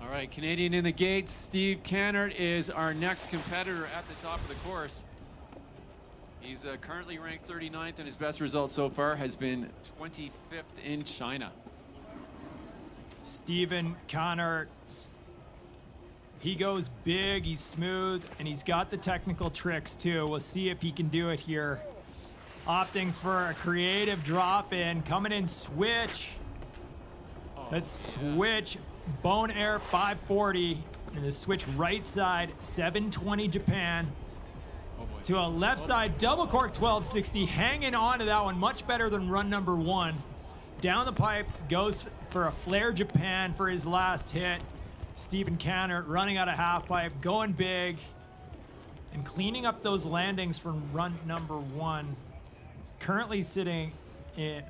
All right, Canadian in the gate. Steve Kahnert is our next competitor at the top of the course. He's currently ranked 39th, and his best result so far has been 25th in China. Steven Kahnert, he goes big, he's smooth, and he's got the technical tricks too. We'll see if he can do it here. Opting for a creative drop in, coming in switch. Let's switch, bone air 540, and the switch right side, 720 Japan. To a left side double cork 1260, hanging on to that one, much better than run number 1. Down the pipe, goes for a flare Japan for his last hit. Steven Kahnert running out of half pipe, going big, and cleaning up those landings from run number 1. He's currently sitting in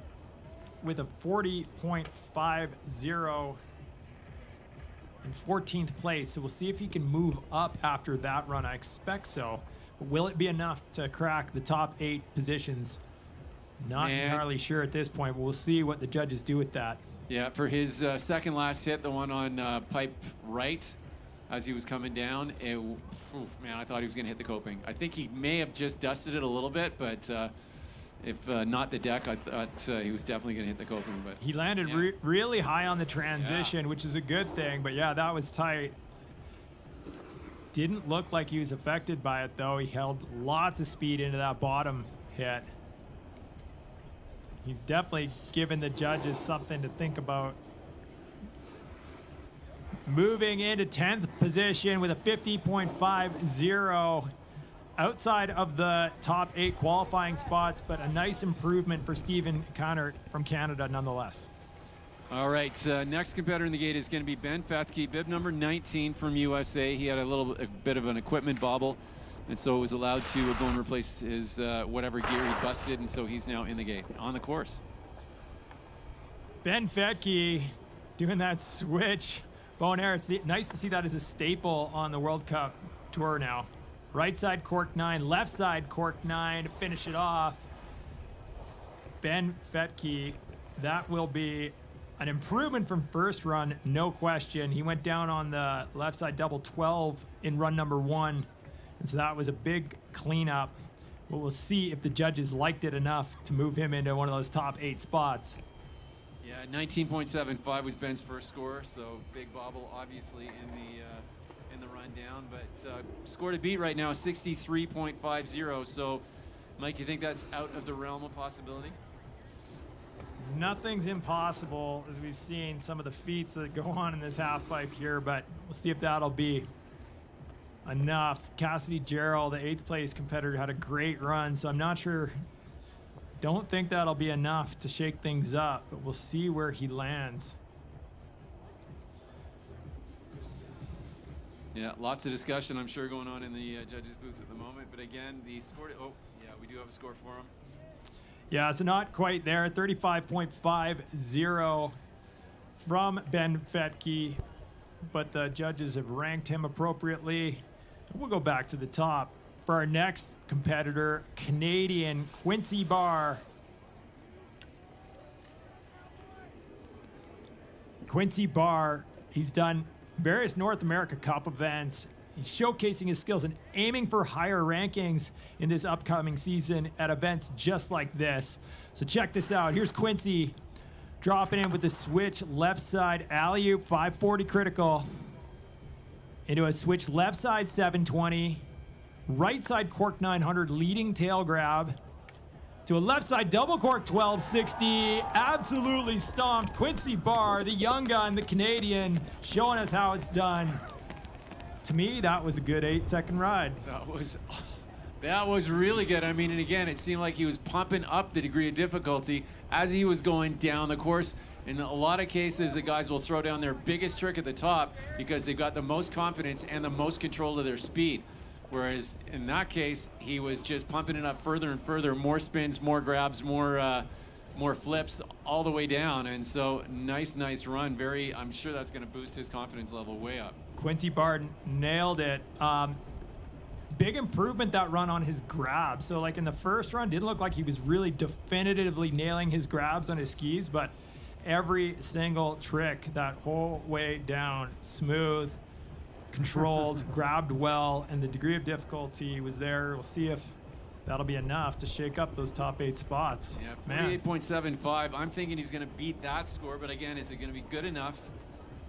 with a 40.50 in 14th place. So we'll see if he can move up after that run. I expect so. But will it be enough to crack the top 8 positions? Not entirely sure at this point, but we'll see what the judges do with that. Yeah, for his second last hit, the one on pipe right, as he was coming down, man, I thought he was going to hit the coping. I think he may have just dusted it a little bit, but if not the deck, I thought he was definitely going to hit the coping. But he landed really high on the transition, which is a good thing. But yeah, that was tight. Didn't look like he was affected by it, though. He held lots of speed into that bottom hit. He's definitely given the judges something to think about. Moving into 10th position with a 50.50. Outside of the top 8 qualifying spots, but a nice improvement for Steven Kahnert from Canada nonetheless. All right, next competitor in the gate is going to be Ben Fethke, bib number 19 from USA. He had a bit of an equipment bobble, and so was allowed to go and replace his whatever gear he busted, and so he's now in the gate on the course. Ben Fethke doing that switch. Bone air, it's nice to see that as a staple on the World Cup Tour now. Right side cork 9, left side cork 9 to finish it off. Ben Fethke, that will be an improvement from first run, no question. He went down on the left side double 12 in run number 1, and so that was a big cleanup. But we'll see if the judges liked it enough to move him into one of those top 8 spots. Yeah, 19.75 was Ben's first score, so big bobble obviously in the run down, but score to beat right now 63.50. So Mike, do you think that's out of the realm of possibility? Nothing's impossible, as we've seen some of the feats that go on in this half pipe here, but we'll see if that'll be enough. Cassidy Jarrell, the 8th place competitor, had a great run, so I'm not sure. Don't think that'll be enough to shake things up, but we'll see where he lands. Yeah, lots of discussion, I'm sure, going on in the judges' booth at the moment. But again, the score, we do have a score for him. Yeah, so not quite there. 35.50 from Ben Fethke, but the judges have ranked him appropriately. We'll go back to the top for our next competitor, Canadian Quincy Barr. Quincy Barr, he's done various North America Cup events. He's showcasing his skills and aiming for higher rankings in this upcoming season at events just like this. So check this out. Here's Quincy dropping in with the switch left side alley-oop, 540 critical, into a switch left side 720, right side cork 900 leading tail grab, to a left side double cork 1260, absolutely stomped. Quincy Barr, the young gun, the Canadian, showing us how it's done. To me, that was a good 8-second ride. That was really good. I mean, and again, it seemed like he was pumping up the degree of difficulty as he was going down the course. In a lot of cases, the guys will throw down their biggest trick at the top because they've got the most confidence and the most control of their speed. Whereas in that case, he was just pumping it up further and further, more spins, more grabs, more flips all the way down. And so nice run. I'm sure that's going to boost his confidence level way up. Quincy Barr nailed it. Big improvement that run on his grab. So like in the first run, didn't look like he was really definitively nailing his grabs on his skis, but every single trick that whole way down, smooth, controlled, grabbed well, and the degree of difficulty was there. We'll see if that'll be enough to shake up those top 8 spots. Yeah, 48.75. I'm thinking he's going to beat that score, but again, is it going to be good enough?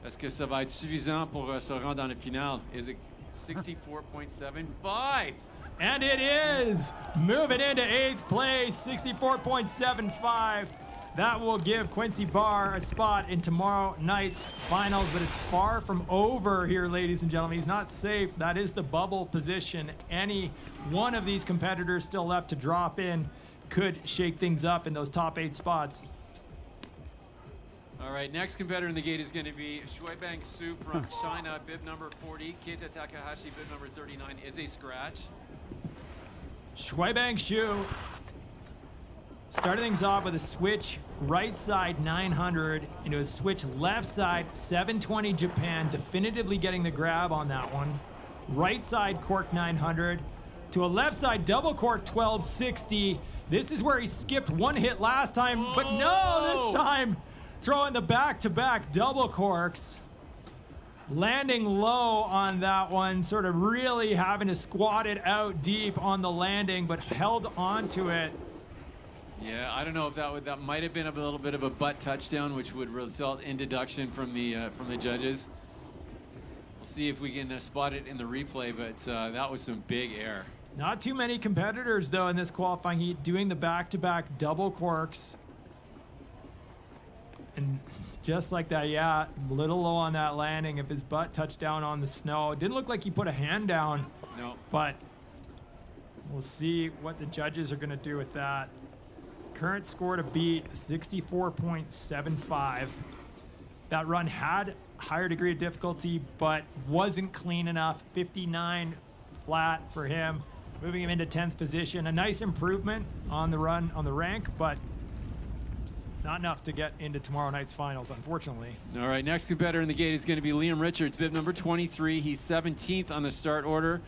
Est-ce que ça va être suffisant pour se rendre dans la finale? Is it 64.75? And it is! Moving into 8th place, 64.75. That will give Quincy Barr a spot in tomorrow night's finals, but it's far from over here, ladies and gentlemen. He's not safe. That is the bubble position. Any one of these competitors still left to drop in could shake things up in those top 8 spots. All right, next competitor in the gate is going to be Shuaibing Su from China, bib number 40. Keita Takahashi, bib number 39, is a scratch. Shuaibing Su started things off with a switch right side 900 into a switch left side 720 Japan, definitively getting the grab on that one. Right side cork 900 to a left side double cork 1260. This is where he skipped one hit last time, but no, this time throwing the back-to-back double corks. Landing low on that one, sort of really having to squat it out deep on the landing, but held onto it. Yeah, I don't know if that might have been a little bit of a butt touchdown, which would result in deduction from the judges. We'll see if we can spot it in the replay, but that was some big air. Not too many competitors, though, in this qualifying heat doing the back-to-back double corks. And just like that, yeah, a little low on that landing. If his butt touched down on the snow, it didn't look like he put a hand down. No. But we'll see what the judges are going to do with that. Current score to beat, 64.75. That run had higher degree of difficulty, but wasn't clean enough. 59 flat for him, moving him into 10th position. A nice improvement on the run, on the rank, but not enough to get into tomorrow night's finals, unfortunately. All right, next competitor in the gate is going to be Liam Richards, bib number 23. He's 17th on the start order.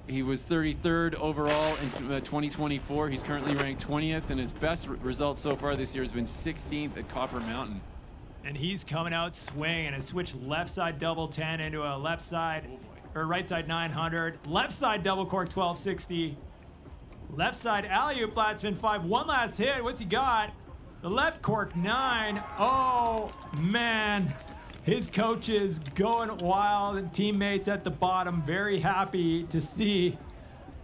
He was 33rd overall in 2024. He's currently ranked 20th, and his best result so far this year has been 16th at Copper Mountain. And he's coming out swinging and switch left side double 10 into a left side, or right side 900. Left side double cork 1260. Left side alley-oop flat spin 5. One last hit. What's he got? The left cork 9. Oh, man. His coaches going wild and teammates at the bottom very happy to see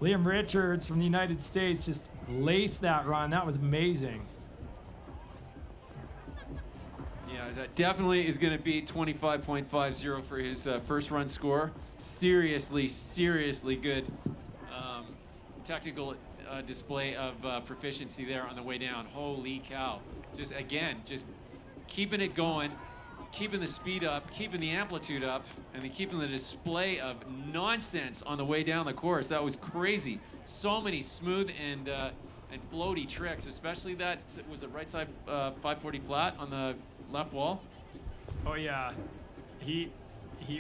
Liam Richards from the United States just lace that run. That was amazing. Yeah, that definitely is going to be 25.50 for his first run score. Seriously good technical display of proficiency there on the way down. Holy cow. Just keeping it going, keeping the speed up, keeping the amplitude up, and then keeping the display of nonsense on the way down the course. That was crazy. So many smooth and floaty tricks, especially that, was it right side 540 flat on the left wall? Oh yeah, he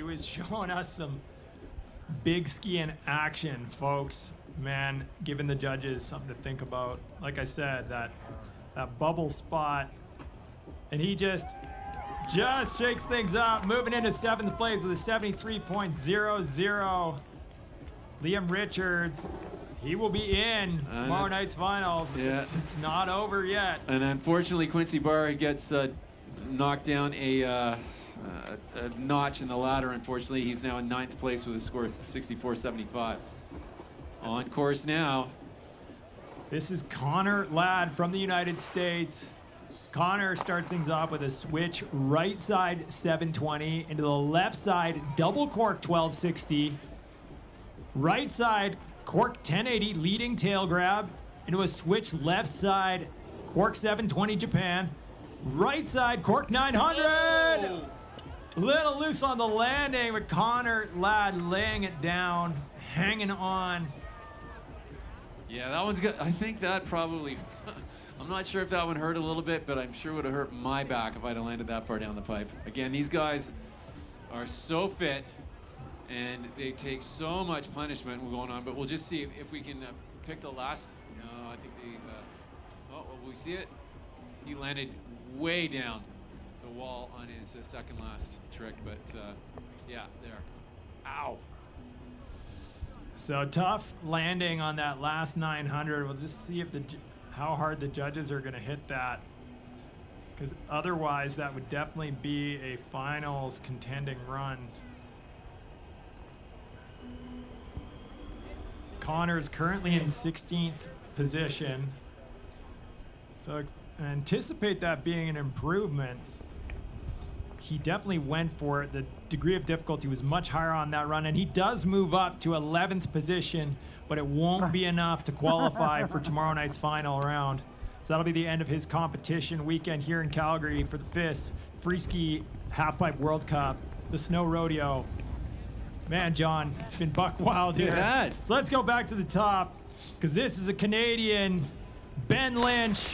was showing us some big skiing action, folks. Man, giving the judges something to think about. Like I said, that bubble spot, and he just just shakes things up, moving into 7th place with a 73.00. Liam Richards, he will be in tomorrow night's finals, but it's not over yet. And unfortunately, Quincy Barr gets knocked down a notch in the ladder. Unfortunately, he's now in 9th place with a score of 64.75. On course now. This is Kahnert Ladd from the United States. Kahnert starts things off with a switch right side 720 into the left side double cork 1260. Right side cork 1080 leading tail grab into a switch left side cork 720 Japan. Right side cork 900. Oh. Little loose on the landing, but Kahnert Ladd laying it down, hanging on. Yeah, that one's good. I think that probably, I'm not sure if that one hurt a little bit, but I'm sure would have hurt my back if I'd have landed that far down the pipe. Again, these guys are so fit, and they take so much punishment going on, but we'll just see if we can pick the last, I think will we see it? He landed way down the wall on his second last trick, but yeah, there. Ow. So tough landing on that last 900. We'll just see if how hard the judges are going to hit that, because otherwise that would definitely be a finals contending run. Kahnert's currently in 16th position, so anticipate that being an improvement. He definitely went for it. The degree of difficulty was much higher on that run, and he does move up to 11th position, but it won't be enough to qualify for tomorrow night's final round. So that'll be the end of his competition weekend here in Calgary for the FIS Freeski Halfpipe World Cup, the Snow Rodeo. Man, John, it's been buck wild here. It has. So let's go back to the top, because this is a Canadian, Ben Lynch.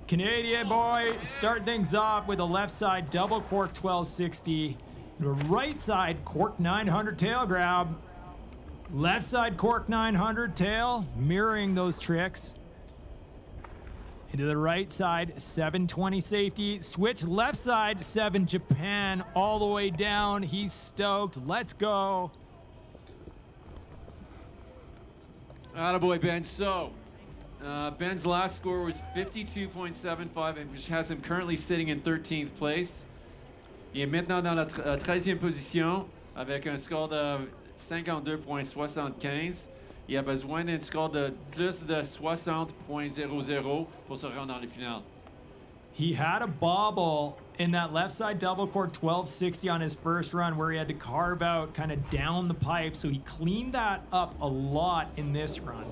Canadian boy, start things off with a left side double cork 1260, and a right side cork 900 tail grab. Left side cork 900 tail, mirroring those tricks. Into the right side 720 safety, switch left side 7 Japan all the way down. He's stoked. Let's go. Attaboy, Ben. So, Ben's last score was 52.75, which has him currently sitting in 13th place. Il est maintenant dans la 13e position avec un score de 52.75. Il a besoin d'un score de plus de 60.00 pour se rendre dans le final. He had a bobble in that left side double cork 1260 on his first run where he had to carve out kind of down the pipe, so he cleaned that up a lot in this run.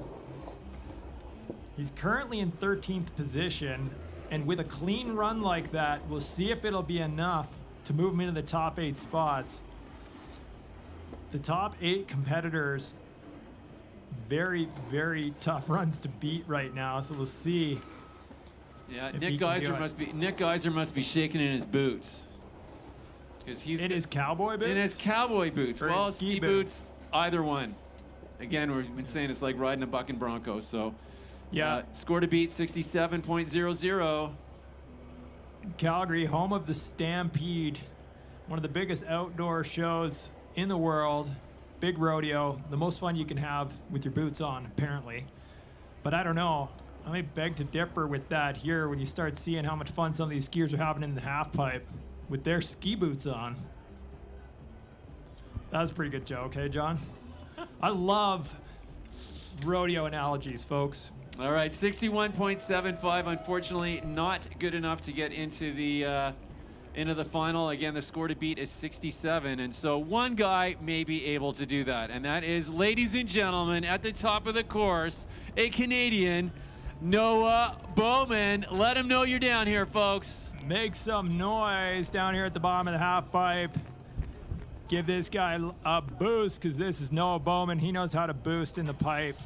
He's currently in 13th position, and with a clean run like that, we'll see if it'll be enough to move him into the top 8 spots. The top 8 competitors, very, very tough runs to beat right now, so we'll see. Yeah, Nick Geiser must be shaking in his boots. Because he's in his cowboy boots? In his cowboy boots. Or well, his ski boots, either one. Again, we've been saying it's like riding a bucking bronco, so. Yeah. Score to beat 67.00. Calgary, home of the Stampede, one of the biggest outdoor shows in the world. Big rodeo, the most fun you can have with your boots on, apparently. But I don't know. I may beg to differ with that here when you start seeing how much fun some of these skiers are having in the half pipe with their ski boots on. That was a pretty good joke, hey, John? I love rodeo analogies, folks. All right, 61.75. Unfortunately, not good enough to get into the final. Again, the score to beat is 67, and so one guy may be able to do that, and that is, ladies and gentlemen, at the top of the course, a Canadian, Noah Bowman. Let him know you're down here, folks. Make some noise down here at the bottom of the half pipe. Give this guy a boost, because this is Noah Bowman. He knows how to boost in the pipe.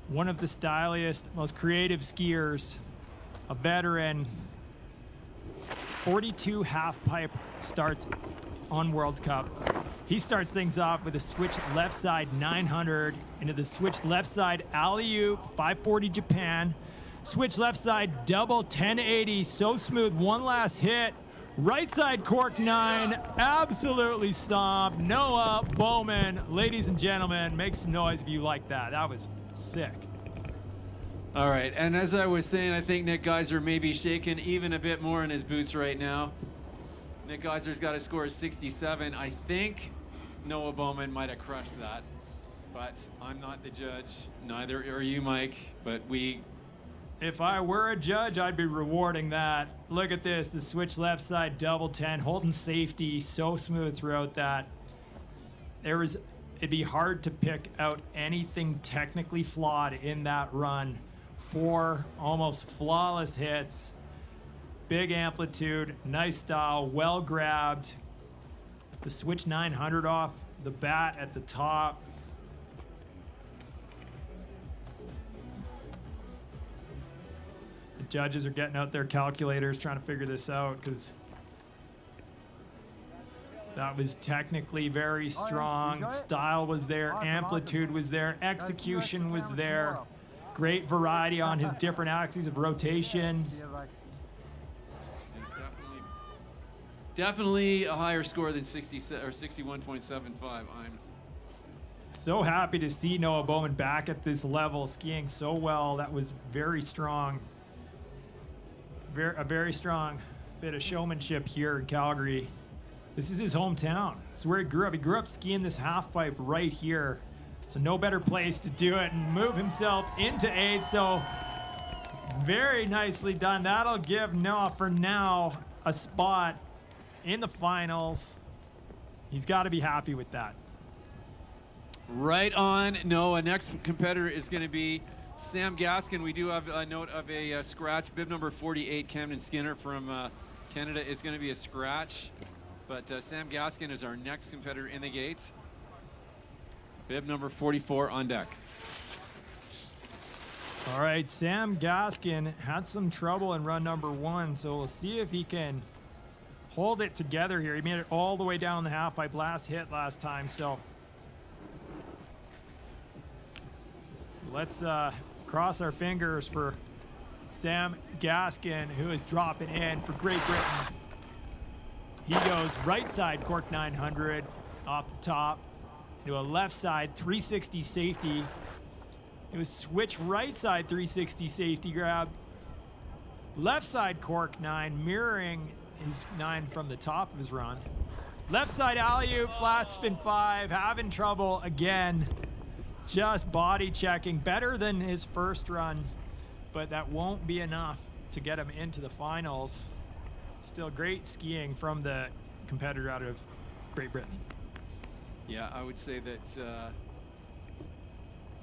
One of the styliest, most creative skiers, a veteran. 42 half pipe starts on World Cup. He starts things off with a switch left side 900 into the switch left side alley-oop 540 Japan. Switch left side, double 1080, so smooth. One last hit. Right side cork 9, absolutely stomped. Noah Bowman, ladies and gentlemen, make some noise if you like that. That was sick. All right, and as I was saying, I think Nick Geiser may be shaking even a bit more in his boots right now. Nick Geiser's got a score of 67. I think Noah Bowman might have crushed that, but I'm not the judge. Neither are you, Mike, but if I were a judge, I'd be rewarding that. Look at this, the switch left side, double 10, holding safety, so smooth throughout that. It'd be hard to pick out anything technically flawed in that run. 4 almost flawless hits, big amplitude, nice style, well grabbed. The switch 900 off the bat at the top. The judges are getting out their calculators trying to figure this out because that was technically very strong. Style was there, amplitude was there, execution was there. Great variety on his different axes of rotation. Definitely a higher score than 61.75. I'm so happy to see Noah Bowman back at this level, skiing so well. That was very strong. A very strong bit of showmanship here in Calgary. This is his hometown. This is where he grew up. He grew up skiing this half pipe right here. So no better place to do it and move himself into 8th. So very nicely done. That'll give Noah, for now, a spot in the finals. He's got to be happy with that. Right on, Noah. Next competitor is going to be Sam Gaskin. We do have a note of a scratch. Bib number 48, Camden Skinner from Canada, is going to be a scratch. But Sam Gaskin is our next competitor in the gates. Bib number 44 on deck. All right, Sam Gaskin had some trouble in run number 1, so we'll see if he can hold it together here. He made it all the way down the half pipe, last hit last time, so let's cross our fingers for Sam Gaskin, who is dropping in for Great Britain. He goes right side cork 900 off the top to a left side 360 safety. It was switch right side 360 safety grab. Left side cork 9, mirroring his 9 from the top of his run. Left side alley-oop, flat spin 5, having trouble again. Just body checking, better than his first run, but that won't be enough to get him into the finals. Still great skiing from the competitor out of Great Britain. Yeah, I would say that,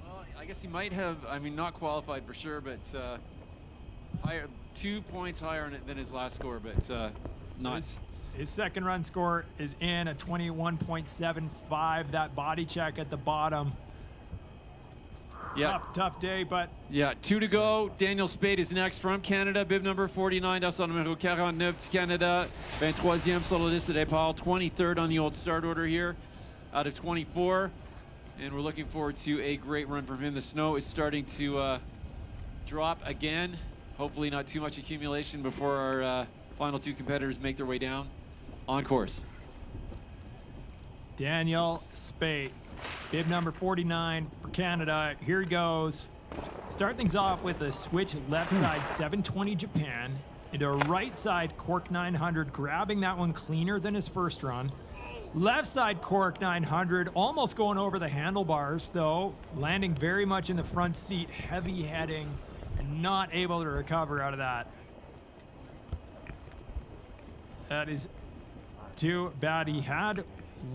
well, I guess he might have, I mean, not qualified for sure, but higher, 2 points higher than his last score, but not. His second run score is in a 21.75. That body check at the bottom. Yeah. Tough day, but. Yeah, 2 to go. Daniel Spate is next from Canada. Bib number 49, dossard numéro 49 du Canada. 23e sur la liste de départ. 23rd on the old start order here out of 24. And we're looking forward to a great run from him. The snow is starting to drop again. Hopefully not too much accumulation before our final 2 competitors make their way down on course. Daniel Spate, bib number 49 for Canada. Here he goes. Start things off with a switch left side 720 Japan into a right side cork 900, grabbing that one cleaner than his first run. Left side cork 900, almost going over the handlebars though, landing very much in the front seat, heavy heading, and not able to recover out of that. That is too bad. He had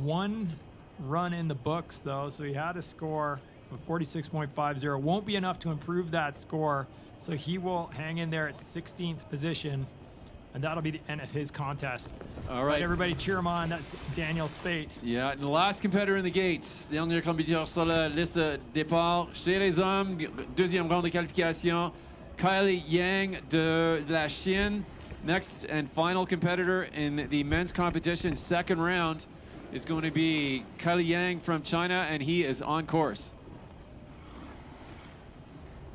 1 run in the books though, so he had a score of 46.50. Won't be enough to improve that score, so he will hang in there at 16th position, and that'll be the end of his contest. All right. Let everybody cheer him on. That's Daniel Spate. Yeah, and the last competitor in the gate, dernier compétiteur sur la liste de départ chez les hommes, deuxième round de qualification, Kaile Yang de la Chine. Next and final competitor in the men's competition, second round, is going to be Kaile Yang from China, and he is on course.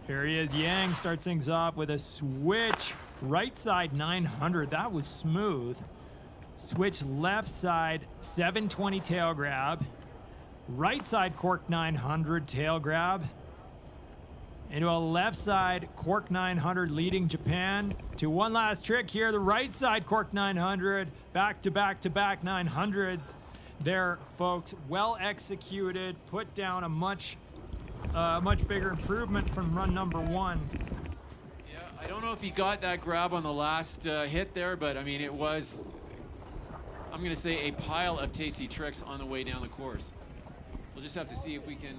Here he is. Yang starts things off with a switch right side 900. That was smooth. Switch left side 720 tail grab. Right side cork 900 tail grab. Into a left side cork 900 leading Japan. To one last trick here. The right side cork 900. Back to back to back 900s. There, folks. Well executed. Put down a much bigger improvement from run number 1. Yeah, I don't know if he got that grab on the last hit there, but I mean, it was, I'm going to say, a pile of tasty tricks on the way down the course. We'll just have to see if we can,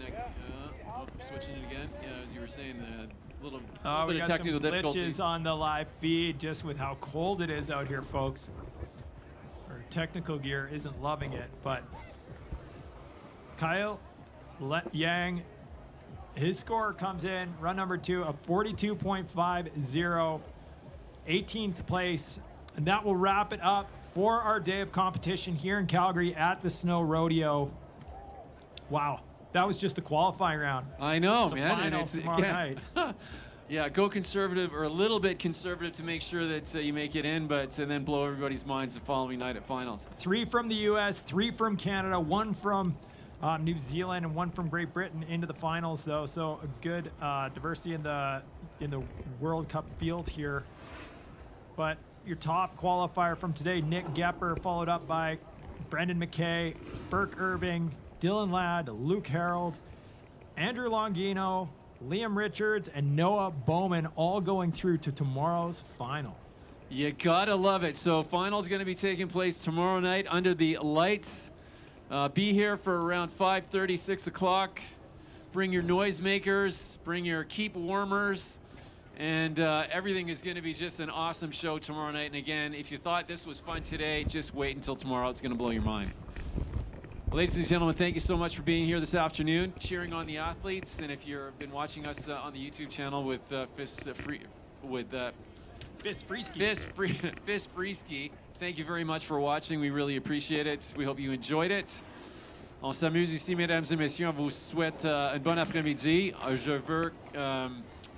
switching it again. Yeah, as you were saying, a little bit of technical difficulty. Glitches on the live feed just with how cold it is out here, folks. Our technical gear isn't loving it, but Kaile Yang, his score comes in, run number 2, a 42.50, 18th place. And that will wrap it up for our day of competition here in Calgary at the Snow Rodeo. Wow, that was just the qualifying round. I know, the man. And it's tomorrow night. Yeah, go conservative, or a little bit conservative to make sure that you make it in, but and then blow everybody's minds the following night at finals. 3 from the U.S., 3 from Canada, 1 from New Zealand, and 1 from Great Britain into the finals, though. So a good diversity in the World Cup field here. But your top qualifier from today, Nick Goepper, followed up by Brendan McKay, Birk Irving, Dylan Ladd, Luke Harrold, Andrew Longino, Liam Richards, and Noah Bowman, all going through to tomorrow's final. You gotta love it. So final's gonna be taking place tomorrow night under the lights. Be here for around 5:30, 6 o'clock. Bring your noisemakers, bring your keep warmers, and everything is gonna be just an awesome show tomorrow night. And again, if you thought this was fun today, just wait until tomorrow. It's gonna blow your mind. Ladies and gentlemen, thank you so much for being here this afternoon, cheering on the athletes. And if you've been watching us on the YouTube channel with FIS Freeski, thank you very much for watching. We really appreciate it. We hope you enjoyed it. On s'amuse ici, mesdames et messieurs. On vous souhaite un bon après-midi. Je veux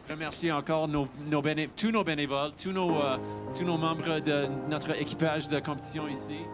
remercier encore tous nos bénévoles, tous nos membres de notre équipage de compétition ici.